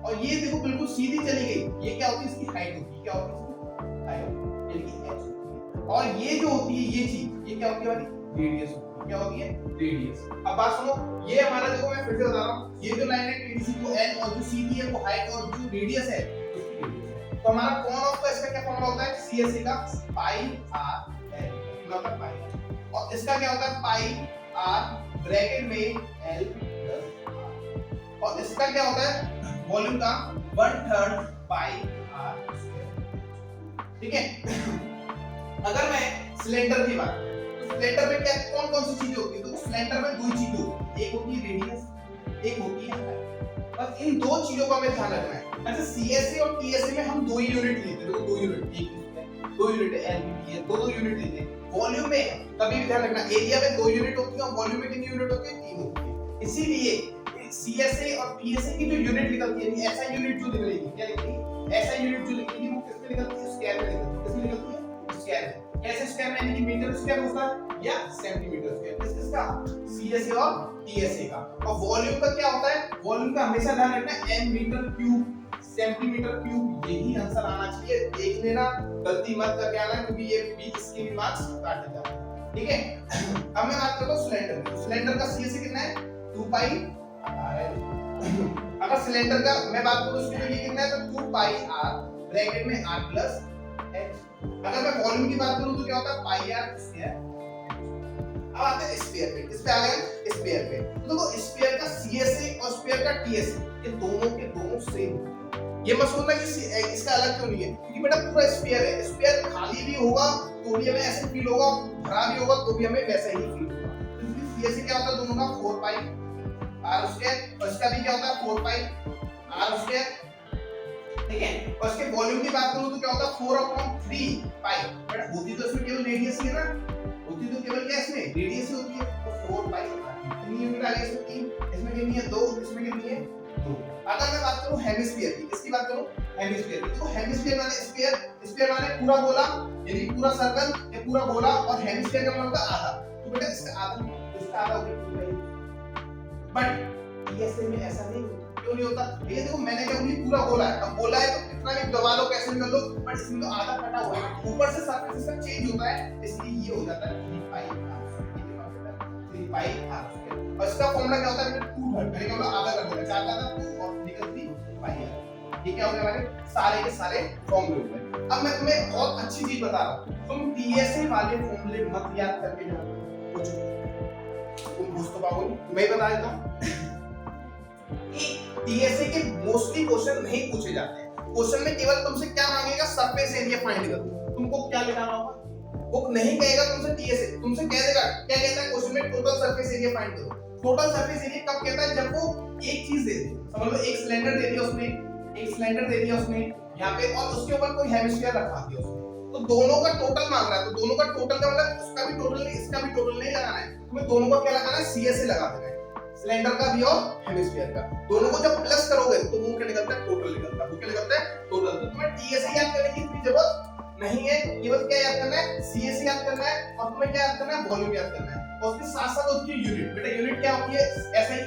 और ये देखो बिल्कुल सीधी चली गई, ये क्या होती है, इसकी हाइट होती है, क्या होती है इसकी हाइट, यानी कि h होती है। और ये जो होती है ये चीज, ये क्या होती है हमारी, रेडियस होती है, क्या होती है, रेडियस। अब बात सुनो, ये हमारा देखो मैं फिर से बता रहा हूं, ये जो लाइन है TDC को L, और जो CD है वो हाइट, और जो रेडियस है उसकी रेडियस है। तो हमारा कोण ऑफ का इसका क्या फॉर्मूला होता है, CSA का पाई r L, मतलब पाई, और इसका क्या होता है, पाई r ब्रैकेट में L प्लस r, और इसका क्या होता है वॉल्यूम का 1/3 पाई r स्क्वायर, ठीक है। अगर मैं सिलेंडर की बात करूं, तो सिलेंडर में क्या कौन कौन सी चीजें होती है? तो सिलेंडर में दो चीजें होती है, एक होती है रेडियस, एक होती है हाइट। बस इन दो चीजों का हमें ध्यान रखना है। अच्छा सीएसए और टीएसए में हम दो ही यूनिट लेते हैं, दो यूनिट, एक दो यूनिट एलबीटी है, दो यूनिट लेते हैं। वॉल्यूम में कभी भी ध्यान रखना, एरिया में दो यूनिट होती है और वॉल्यूम में कितनी यूनिट होती है? 3 होती है। इसीलिए सीएसए और टीएसए की जो यूनिट निकलती है, ऐसा यूनिट जो निकलेगी, क्या निकलेगी? ऐसा यूनिट जो निकलेगी वो किस में निकलती है? स्क्वायर में निकलती है। किस में निकलती है? स्क्वायर में। कैसे स्क्वायर में? यानी कि मीटर स्क्वायर होता है या सेंटीमीटर स्क्वायर। किसका? सीएसए और टीएसए का। और वॉल्यूम का क्या होता है? वॉल्यूम का हमेशा ध्यान रखना N metre cube centimetre cube, यही आंसर आना चाहिए। देख लेना, गलती मत करके आना, क्योंकि ये भी इसके भी मार्क्स काट देता है। ठीक है, अब मैं बात करता हूं सिलेंडर की। सिलेंडर का सीएसए कितना है? 2 पाई आर है। अगर सिलेंडर का मैं बात करूं उसके लिए कितना है? तो 2 पाई आर ब्रैकेट में आर प्लस एच। अगर मैं वॉल्यूम की बात करूं तो क्या होता है? पाई आर स्क्वायर। अब आते हैं स्फीयर पे। इस पे आ गए स्फीयर पे। तो देखो स्फीयर का सीएसए और स्फीयर का टीएसए ये दोनों के दोनों सेम। ये मत सोचना कि इसका अलग क्यों नहीं है, क्योंकि बेटा पूरा स्फीयर है। स्फीयर खाली भी होगा तो भी हमें ऐसे फील होगा, भरा भी होगा तो भी हमें वैसा ही फील होगा। तो सीएसए क्या होता है? दोनों का 4 पाई आर स्क्वायर, और इसका भी क्या होता है? 4 पाई आर स्क्वायर। ठीक है, और इसके वॉल्यूम की बात करूं तो क्या होता है? 4/3 पाई। बट होती तो इसमें केवल रेडियस ही है ना, होती तो केवल क्या इसमें रेडियस ही होती है। तो 4 पाई कितनी यूनिट आ गई इसमें? 3। इसमें कितनी है? 2। इसमें कितनी है? 2। अगर मैं बात करूं हेमिस्फीयर की, किसकी बात करूं? हेमिस्फीयर की। तो हेमिस्फीयर माने स्फीयर, स्फीयर माने पूरा गोला, यानी पूरा सर्कल या पूरा गोला, और हेमिस्फीयर का मतलब होता है आधा। तो बेटा इसका आधा हो गया। बट टीएसए में ऐसा नहीं होता। क्यों नहीं होता? ये देखो मैंने क्या बोली, पूरा गोला है। अब गोला है तो कितना भी दबा लो, कैसे भी कर लो, बट इसमें तो आधा कटा हुआ है। ऊपर से सरफेस इसका चेंज होता है, इसलिए ये हो जाता है 3 पाई आर। और इसका फॉर्मूला क्या होता है? 2 मैंने कहा आधा कर देना, 4 का था 2 और निकल 3 पाई आर। ये क्या हो गया हमारे सारे के सारे फॉर्मूले हो गए। अब मैं तुम्हें बहुत अच्छी चीज बता रहा हूं, तुम टीएसए वाले फॉर्मूले मत याद करके जाओ, कुछ तुम बुझ तो पाओगे। मैं बता देता हूं कि टीएसए के मोस्टली क्वेश्चन नहीं पूछे जाते हैं। क्वेश्चन में केवल तुमसे क्या मांगेगा? सरफेस एरिया फाइंड करो। तुमको क्या लिखाना होगा? वो नहीं कहेगा तुमसे टीएसए, तुमसे कह देगा, क्या कहता है क्वेश्चन में? टोटल सरफेस एरिया फाइंड करो। टोटल सरफेस एरिया कब कहता है? जब वो एक चीज दे दे, समझ लो एक सिलेंडर दे दिया उसने, एक सिलेंडर दे दिया उसने यहाँ पे, और उसके ऊपर कोई हेमिस्फीयर रखा दिया उसने, तो दोनों का टोटल मांग रहा है। तो दोनों का टोटल का मतलब उसका भी टोटल नहीं, इसका भी टोटल नहीं लगाना है, तुम्हें दोनों का क्या लगाना है? सीएसए लगा देना है, सिलेंडर का भी और हेमिस्फीयर का। दोनों को जब प्लस करोगे तो वो क्या निकलता है? टोटल निकलता है। वो क्या निकलता है? टोटल। तो तुम्हें टीएसए याद करने की इतनी जरूरत नहीं है, केवल क्या याद करना है? सीएसए याद करना है, और तुम्हें क्या याद करना है? वॉल्यूम याद करना है। और उसके साथ साथ होती है यूनिट। बेटा यूनिट क्या होती है? ऐसे ही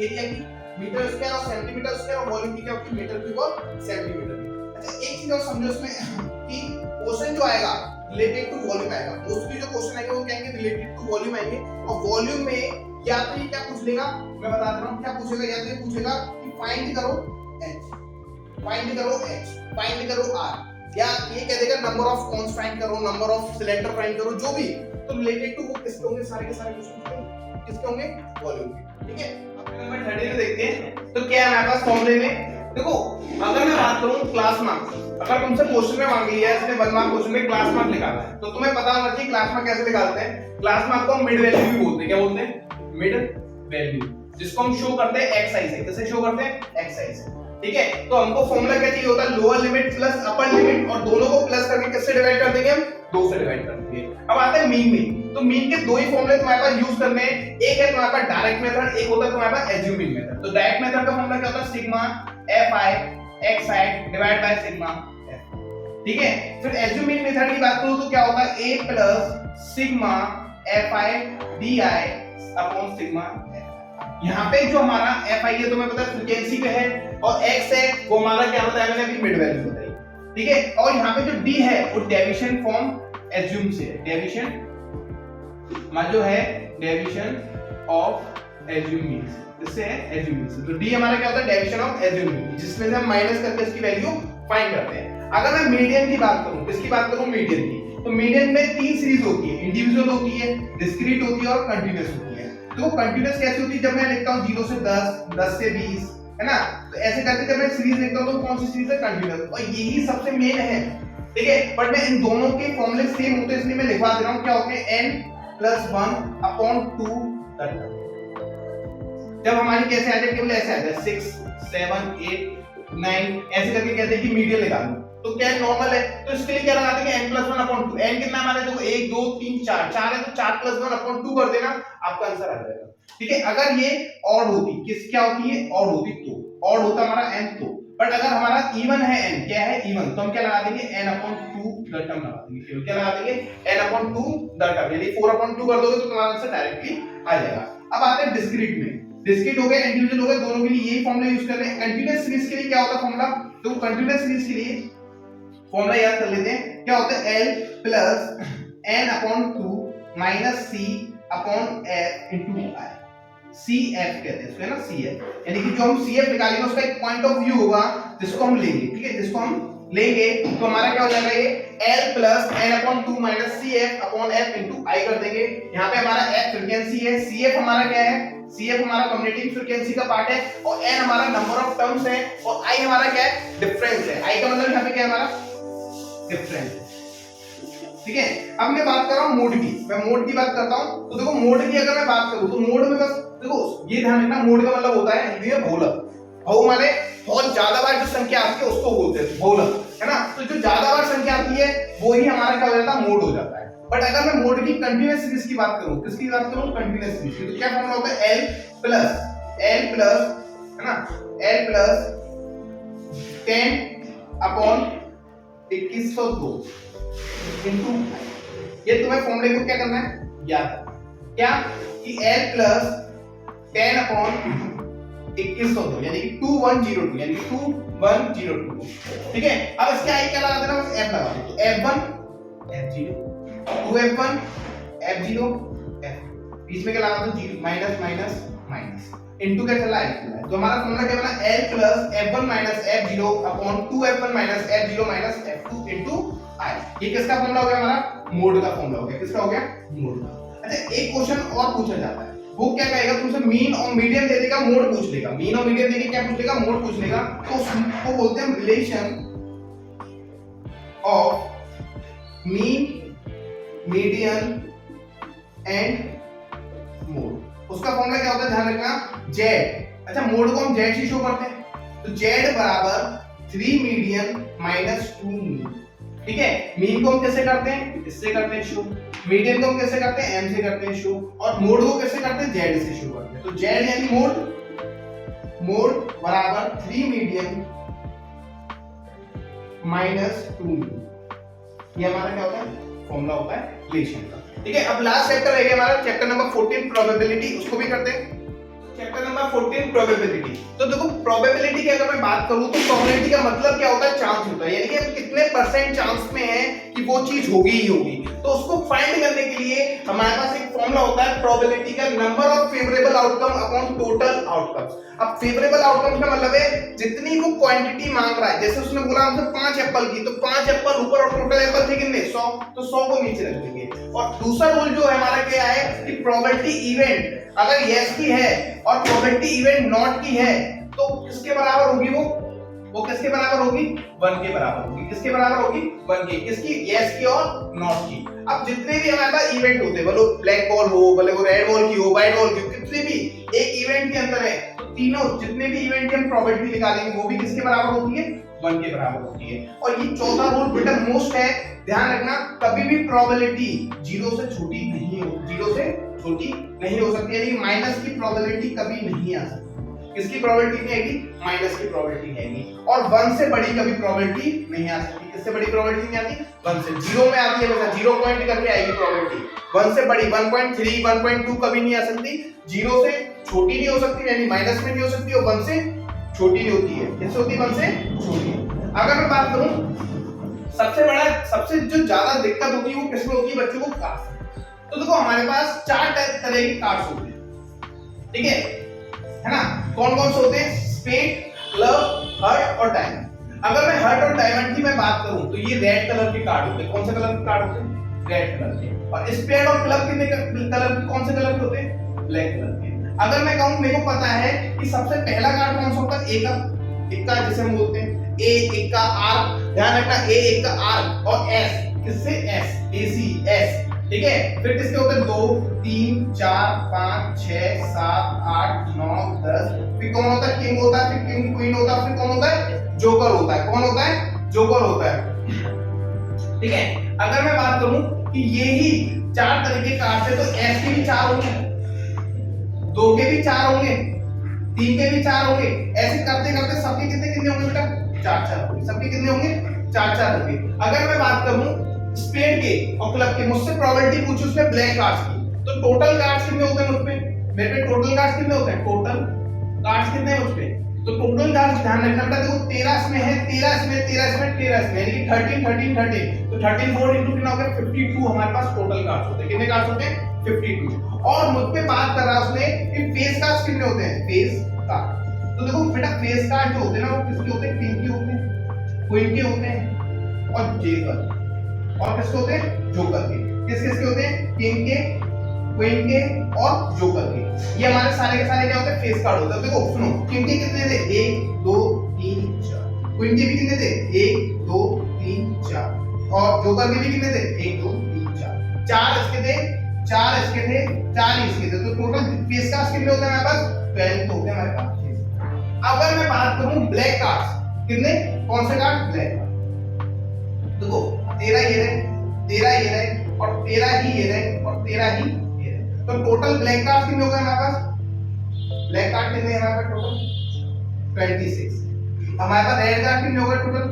एरिया की मीटर स्क्वायर और सेंटीमीटर स्क्वायर, और वॉल्यूम की क्या होती है? मीटर क्यूब और सेंटीमीटर क्यूब। अच्छा एक चीज और समझो इसमें कि क्वेश्चन जो आएगा रिलेटेड टू वॉल्यूम आएगा। मोस्टली जो क्वेश्चन आएंगे वो कहेंगे रिलेटेड टू वॉल्यूम आएंगे, और वॉल्यूम में या तो ये क्या पूछ लेगा, मैं बता दे रहा हूं क्या पूछेगा। या तो ये पूछेगा कि फाइंड करो h, फाइंड करो h, फाइंड करो r, या ये कह देगा नंबर ऑफ कोन्स फाइंड करो, नंबर ऑफ सिलेंडर फाइंड करो, जो भी। तो रिलेटेड टू वो किसके होंगे? सारे के सारे क्वेश्चन किसके होंगे? वॉल्यूम के। ठीक है, अब नंबर 30 में देखते हैं तो क्या है हमारे पास फॉर्मूले में। देखो अगर मैं बात करूं क्लास मार्क्स, अगर तुमसे क्वेश्चन में मांग लिया है इसमें 1 मार्क क्वेश्चन में क्लास मार्क निकालना है, तो तुम्हें पता होना चाहिए क्लास मार्क कैसे निकालते हैं। क्लास मार्क को हम मिड वैल्यू भी बोलते हैं। क्या बोलते हैं? मिड वैल्यू, जिसको हम शो करते हैं एक्स आई से। कैसे शो करते हैं? एक्स आई से। ठीक है, तो हमको फॉर्मूला क्या चाहिए होता है? Lower limit plus upper limit, और दोनों को प्लस करके किससे डिवाइड कर देंगे? हम 2 से डिवाइड कर देंगे। अब आते हैं मीन में। तो मीन के दो ही फॉर्मूले तुम्हारे पास यूज करने हैं, एक है तुम्हारे पास डायरेक्ट मेथड, एक होता है तुम्हारे पास एज्यूमिंग मेथड। तो डायरेक्ट मेथड का फॉर्मूला क्या होता है? Sigma F I x I divide by sigma F. ठीक है, फिर एज्यूमिंग मेथड की बात करूं तो क्या होता है? a plus sigma F I D I upon sigma F. यहाँ पे जो हमारा एफ आई है तुम्हें पता है फ्रीक्वेंसी पे है, और एक्स है वो हमारा क्या होता है? मैंने अभी मिड वैल्यू बताई। ठीक है, और यहाँ पे जो डी है वो डेविएशन फ्रॉम एज्यूम से है। डेविएशन जो है डेविएशन ऑफ एज्यूमिंग, इससे है एज्यूमिंग से। तो डी हमारा क्या होता है? डेविएशन ऑफ एज्यूमिंग, जिसमें से हम माइनस करके इसकी वैल्यू फाइंड करते हैं। अगर मैं मीडियन की बात करूं, किसकी बात करूं? मीडियन की। तो मीडियन में 3 सीरीज होती है, इंडिविजुअल होती है, डिस्क्रीट होती है और कंटीन्यूअस होती है। तो कंटीन्यूअस कैसे होती है? जब मैं लिखता हूं 0 से 10, 10 से 20, है ना, तो ऐसे करके जब मैं सीरीज लिखता हूं तो कौन सी सीरीज है? कंटीन्यूअस, और यही सबसे मेन है। ठीक है, बट मैं इन दोनों के फॉर्मूले सेम होते हैं इसलिए मैं लिखवा दे रहा हूं। क्या होते हैं? n प्लस 1/2 का टर्म। जब हमारी कैसे आ जाए, केवल ऐसे आ जाए 6 7 8 9 ऐसे करके कहते हैं कि मीडियन लगा लो, तो क्या नॉर्मल है, तो इसके लिए क्या लगा देंगे n+1/2। n कितना हमारे देखो 1 2 3 4 4 है, तो 4+1/2 कर देना, आपका आंसर आ जाएगा। ठीक है, अगर ये ऑड होती, किस क्या होती है, ऑड होती, तो ऑड होता हमारा n, तो बट अगर हमारा इवन है n, क्या है इवन, तो हम क्या लगा देंगे n/2 द टर्म लगा देंगे। क्या लगा देंगे n/2 द टर्म, यानी 4/2 कर दोगे तो तुम्हारा आंसर डायरेक्टली आ जाएगा। अब आते हैं डिस्क्रीट में। डिस्क्रीट हो गए, इंडिविजुअल हो गए, दोनों के लिए यही फॉर्मूला यूज कर रहे हैं। कंटीन्यूअस सीरीज के लिए क्या होता है फॉर्मूला, तो कंटीन्यूअस सीरीज के लिए फॉर्मूला याद कर लेते हैं, क्या होता है L plus n/2 minus C upon F into I। CF कहते हैं इसको, है ना, CF, यानी कि जो हम CF निकालेंगे उसका एक पॉइंट ऑफ व्यू होगा जिसको हम लेंगे। ठीक है, जिसको हम लेंगे तो हमारा क्या हो जाएगा, ये L plus n/2 minus CF upon F into I कर देंगे। यहाँ पे हमारा F फ्रीक्वेंसी है, CF हमारा क्या है, CF हमारा कम्युनिकेटिंग फ्रीक्वेंसी का पार्ट है, और n हमारा नंबर ऑफ टर्म्स है, और I हमारा क्या है, डिफरेंस है। I का मतलब यहाँ पे क्या है हमारा, डिफरेंस। ठीक है, अब मैं बात कर रहा हूँ मोड की, मैं मोड की बात करता हूँ। तो देखो मोड की अगर मैं बात करूँ तो मोड में बस देखो ये ध्यान रखना, मोड का मतलब होता है हिंदी में बहुलक। बहु माने बहुत ज्यादा बार जो संख्या आती है उसको बोलते हैं बहुलक, है ना। तो जो ज्यादा बार संख्या आती है वो ही हमारा क्या हो जाता है, मोड हो जाता है। बट अगर मैं मोड की कंटीन्यूअस सीरीज की बात करूँ, किसकी बात करूँ, कंटीन्यूअस सीरीज की, तो क्या फॉर्मूला होता है L प्लस है ना, L प्लस 10/2102 इनटू। ये तुम्हें फॉर्मूले को क्या करना है, याद करना, क्या कि L प्लस 10/2102 यानी कि 2102, यानी कि 2102। ठीक है, अब इसके आई क्या लगा देना, बस F लगा दो, तो F1 F0 2F1 F0 F, बीच में क्या लगा दो, 0 माइनस माइनस माइनस इनटू क्या चला है, तो हमारा फॉर्मूला क्या बना, L plus F1 minus F0 upon 2F1 minus F0 minus F2 into I। ये किसका फॉर्मूला हो गया, हमारा मोड का फॉर्मूला हो गया। किसका हो गया, मोड का। अच्छा, एक क्वेश्चन और पूछा जाता है, वो क्या कहेगा, तुमसे मीन और मीडियन दे देगा, मोड पूछ लेगा। मीन और मीडियन देके क्या पूछ लेगा, मोड पूछ लेगा। तो उसको बोलते हैं relation of mean, median and mode. उसका फॉर्मूला क्या होता है, ध्यान रखना, Z। अच्छा, मोड को हम Z से शो करते हैं, तो Z बराबर 3 मीडियन माइनस 2 मीन। ठीक है, मीन को हम कैसे करते हैं, इससे करते हैं शो, मीडियन को हम कैसे करते हैं, M से करते हैं शो, और मोड को कैसे करते हैं, Z से शो करते हैं। तो Z यानी मोड बराबर 3 मीडियन माइनस 2 मीन। ये हमारा क्या होता है, फॉर्मूला होता है रिलेशन का। ठीक है, अब लास्ट चैप्टर रह गया हमारा, चैप्टर नंबर 14 प्रोबेबिलिटी, उसको भी करते हैं। Chapter number 14 probability. तो देखो प्रोबेबिलिटी की अगर मैं बात करूं तो प्रोबेबिलिटी का मतलब क्या होता है, चांस होता है, यानी कि हम कितने परसेंट चांस में है कि वो चीज होगी ही होगी। तो उसको फाइंड करने के लिए हमारे पास एक फॉर्मूला होता है प्रोबेबिलिटी का, number of favourable outcome upon total outcomes. अब फेवरेबल आउटकम का मतलब है जितनी वो क्वांटिटी मांग रहा है, जैसे उसने बोला हमसे 5 एप्पल की, तो 5 एप्पल ऊपर और टोटल एप्पल थे कितने, 100, तो 100 को नीचे रख देंगे। और दूसरा रूल जो है हमारा क्या है कि प्रोबेबिलिटी इवेंट अगर यस की है और प्रोबेबिलिटी इवेंट नॉट की है तो किसके बराबर होगी, वो किसके बराबर होगी, 1 के बराबर होगी। किसके बराबर होगी, 1 के, किसकी, यस की और नॉट की। अब जितने भी हमारे पास इवेंट होते हैं, बोलो ब्लैक बॉल हो, बोले वो रेड बॉल की हो, व्हाइट बॉल की हो, कितने भी एक इवेंट के अंदर है, तो तीनों जितने भी इवेंट की हम प्रोबेबिलिटी निकालेंगे वो भी किसके बराबर होती है, 1 के बराबर होती है। और ये चौथा रूल बेटा मोस्ट है, ध्यान रखना, कभी भी प्रोबेबिलिटी 0 से छोटी नहीं हो, 0 से छोटी नहीं हो सकती, यानी माइनस की प्रोबेबिलिटी कभी नहीं आ सकती। किसकी प्रोबेबिलिटी नहीं आएगी, माइनस की प्रोबेबिलिटी नहीं आएगी। और 1 से बड़ी कभी प्रोबेबिलिटी नहीं आ सकती। किससे बड़ी प्रोबेबिलिटी नहीं आती, 1 से। 0 में आती है, वैसा 0 पॉइंट करके आएगी प्रोबेबिलिटी। 1 से बड़ी 1.3 1.2 कभी नहीं आ सकती। 0 से छोटी नहीं हो सकती, यानी माइनस में नहीं हो सकती, और 1 से छोटी नहीं होती है। किससे होती है, 1 से छोटी। अगर मैं बात करूं सबसे जो ज्यादा दिक्कत होती है वो किसमें होती है, बच्चों को कार्ड्स। तो देखो हमारे पास 4 तरह के कार्ड्स होते हैं, ठीक है ना। कौन कौन से होते हैं, स्पेड, क्लब, हर्ट और डायमंड। अगर मैं हर्ट और डायमंड की मैं बात करूं तो ये रेड कलर के कार्ड होते हैं। कौन से कलर के कार्ड होते हैं, रेड कलर के। और स्पेड और क्लब कितने कलर, कौन से कलर के होते हैं, ब्लैक कलर के। अगर मैं कहूं, मेरे को पता है कि सबसे पहला कार्ड कौन सा होता है, इक्का जिसे हम बोलते हैं, ए इक्का आर, ध्यान रखना, ए इक्का आर और एस, किससे, एस, एसी, एस, ठीक है। फिर किसके होते हैं 2 3 4 5 6 7 8 9 10। फिर कौन होता है किंग होता है, फिर किंग क्वीन होता है, फिर कौन होता है जोकर होता है। कौन होता है जोकर होता है। ठीक है। अगर मैं बात करूं कि ये ही 4 तरह के कार्ड है तो एस के भी 4 होंगे, 2 के भी 4 होंगे, 3 के भी 4 होंगे। ऐसे करते करते सबके कितने कितने होंगे बेटा 4 होंगे। सबके कितने होंगे 4 होंगे। अगर मैं बात करूं स्पेड के और क्लब के, मुझसे प्रोबेबिलिटी पूछी उसमें ब्लैक कार्ड्स की, तो टोटल कार्ड्स कितने होते हैं मुझ पे, मेरे पे टोटल कार्ड्स कितने होते हैं, टोटल कार्ड्स कितने हैं मुझ पे, तो टोटल कार्ड्स ध्यान रखना बेटा। देखो 13 इसमें है, 13 इसमें, 13 इसमें, 13 इसमें, यानी कि 13 13 13, तो 13 4 into कितना हो गया 52 हमारे पास टोटल कार्ड्स होते हैं। कितने कार्ड्स होते हैं 52। और मुझ पे बात कर रहा है उसने कि फेस कार्ड्स कितने होते हैं, फेस कार्ड। तो देखो बेटा फेस कार्ड जो होते हैं ना वो किसके होते हैं, किंग के होते हैं, क्वीन के होते हैं और जेकर, और किसके होते हैं जोकर के। किस किस के होते हैं, किंग के, क्वीन के और जोकर के। ये हमारे सारे के सारे क्या होते हैं फेस कार्ड होते हैं। देखो सुनो, किंग के कितने थे 1 2 3 4, क्वीन के भी कितने थे 1 2 3 4 और जोकर के भी कितने थे 1 2 3 4, 4 इसके थे, 4 इसके थे, 4 ही इसके थे। तो टोटल फेस कार्ड्स कितने होते हैं हमारे पास 12 होते हैं हमारे पास। अगर मैं बात करूं ब्लैक कार्ड्स कितने, कौन से कार्ड ब्लैक कार्ड, देखो 13 ये रहे, 13 ये रहे और 13 ही ये रहे और 13 ही ये रहे। तो टोटल ब्लैक कार्ड कितने हो गए हमारे पास, ब्लैक कार्ड कितने हैं हमारे पास टोटल 26। हमारे पास रेड कार्ड कितने हो गए टोटल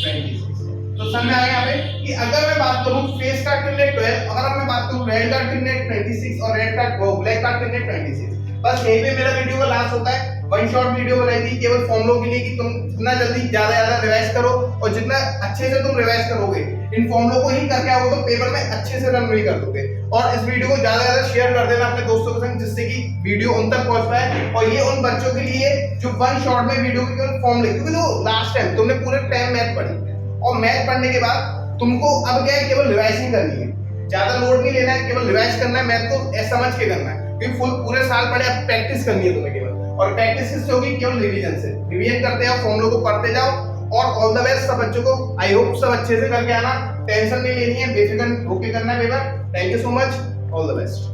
26। तो समझ में आ गया यहाँ पे कि अगर मैं बात करूं फेस कार्ड कितने 12, अगर मैं बात करूं रेड कार्ड कितने 26 और रेड कार्ड ब्लैक कार्ड कितने 26। बस यही पे मेरा वीडियो का लास्ट होता है। वन शॉट वीडियो बनाई थी केवल फॉर्मूलों के लिए कि तुम जितना जल्दी ज्यादा रिवाइज करो और जितना अच्छे से तुम रिवाइज करोगे इन फॉर्मूलों को ही करके आओगे तो पेपर में अच्छे से रन भी कर दोगे। और इस वीडियो को ज्यादा शेयर कर देना अपने दोस्तों के संग जिससे कि वीडियो उन तक पहुंच पाए। और ये उन बच्चों के लिए जो वन शॉट में वीडियो के केवल फॉर्मूले, क्योंकि तो लास्ट टाइम तुमने पूरे टाइम मैथ पढ़ी और मैथ पढ़ने के बाद तुमको अब क्या है केवल रिवाइजिंग करनी है, ज्यादा लोड नहीं लेना है, केवल रिवाइज करना है, मैथ को समझ के करना है। क्योंकि फुल पूरे साल पढ़े अब प्रैक्टिस करनी है तुम्हें केवल, और प्रैक्टिस किससे होगी केवल रिवीजन से। रिवीजन करते जाओ, फॉर्मूलों को पढ़ते जाओ और ऑल द बेस्ट सब बच्चों को। आई होप सब अच्छे से करके आना, टेंशन नहीं लेनी है, बेफिक्र होके करना है paper. Thank you so much, all the best.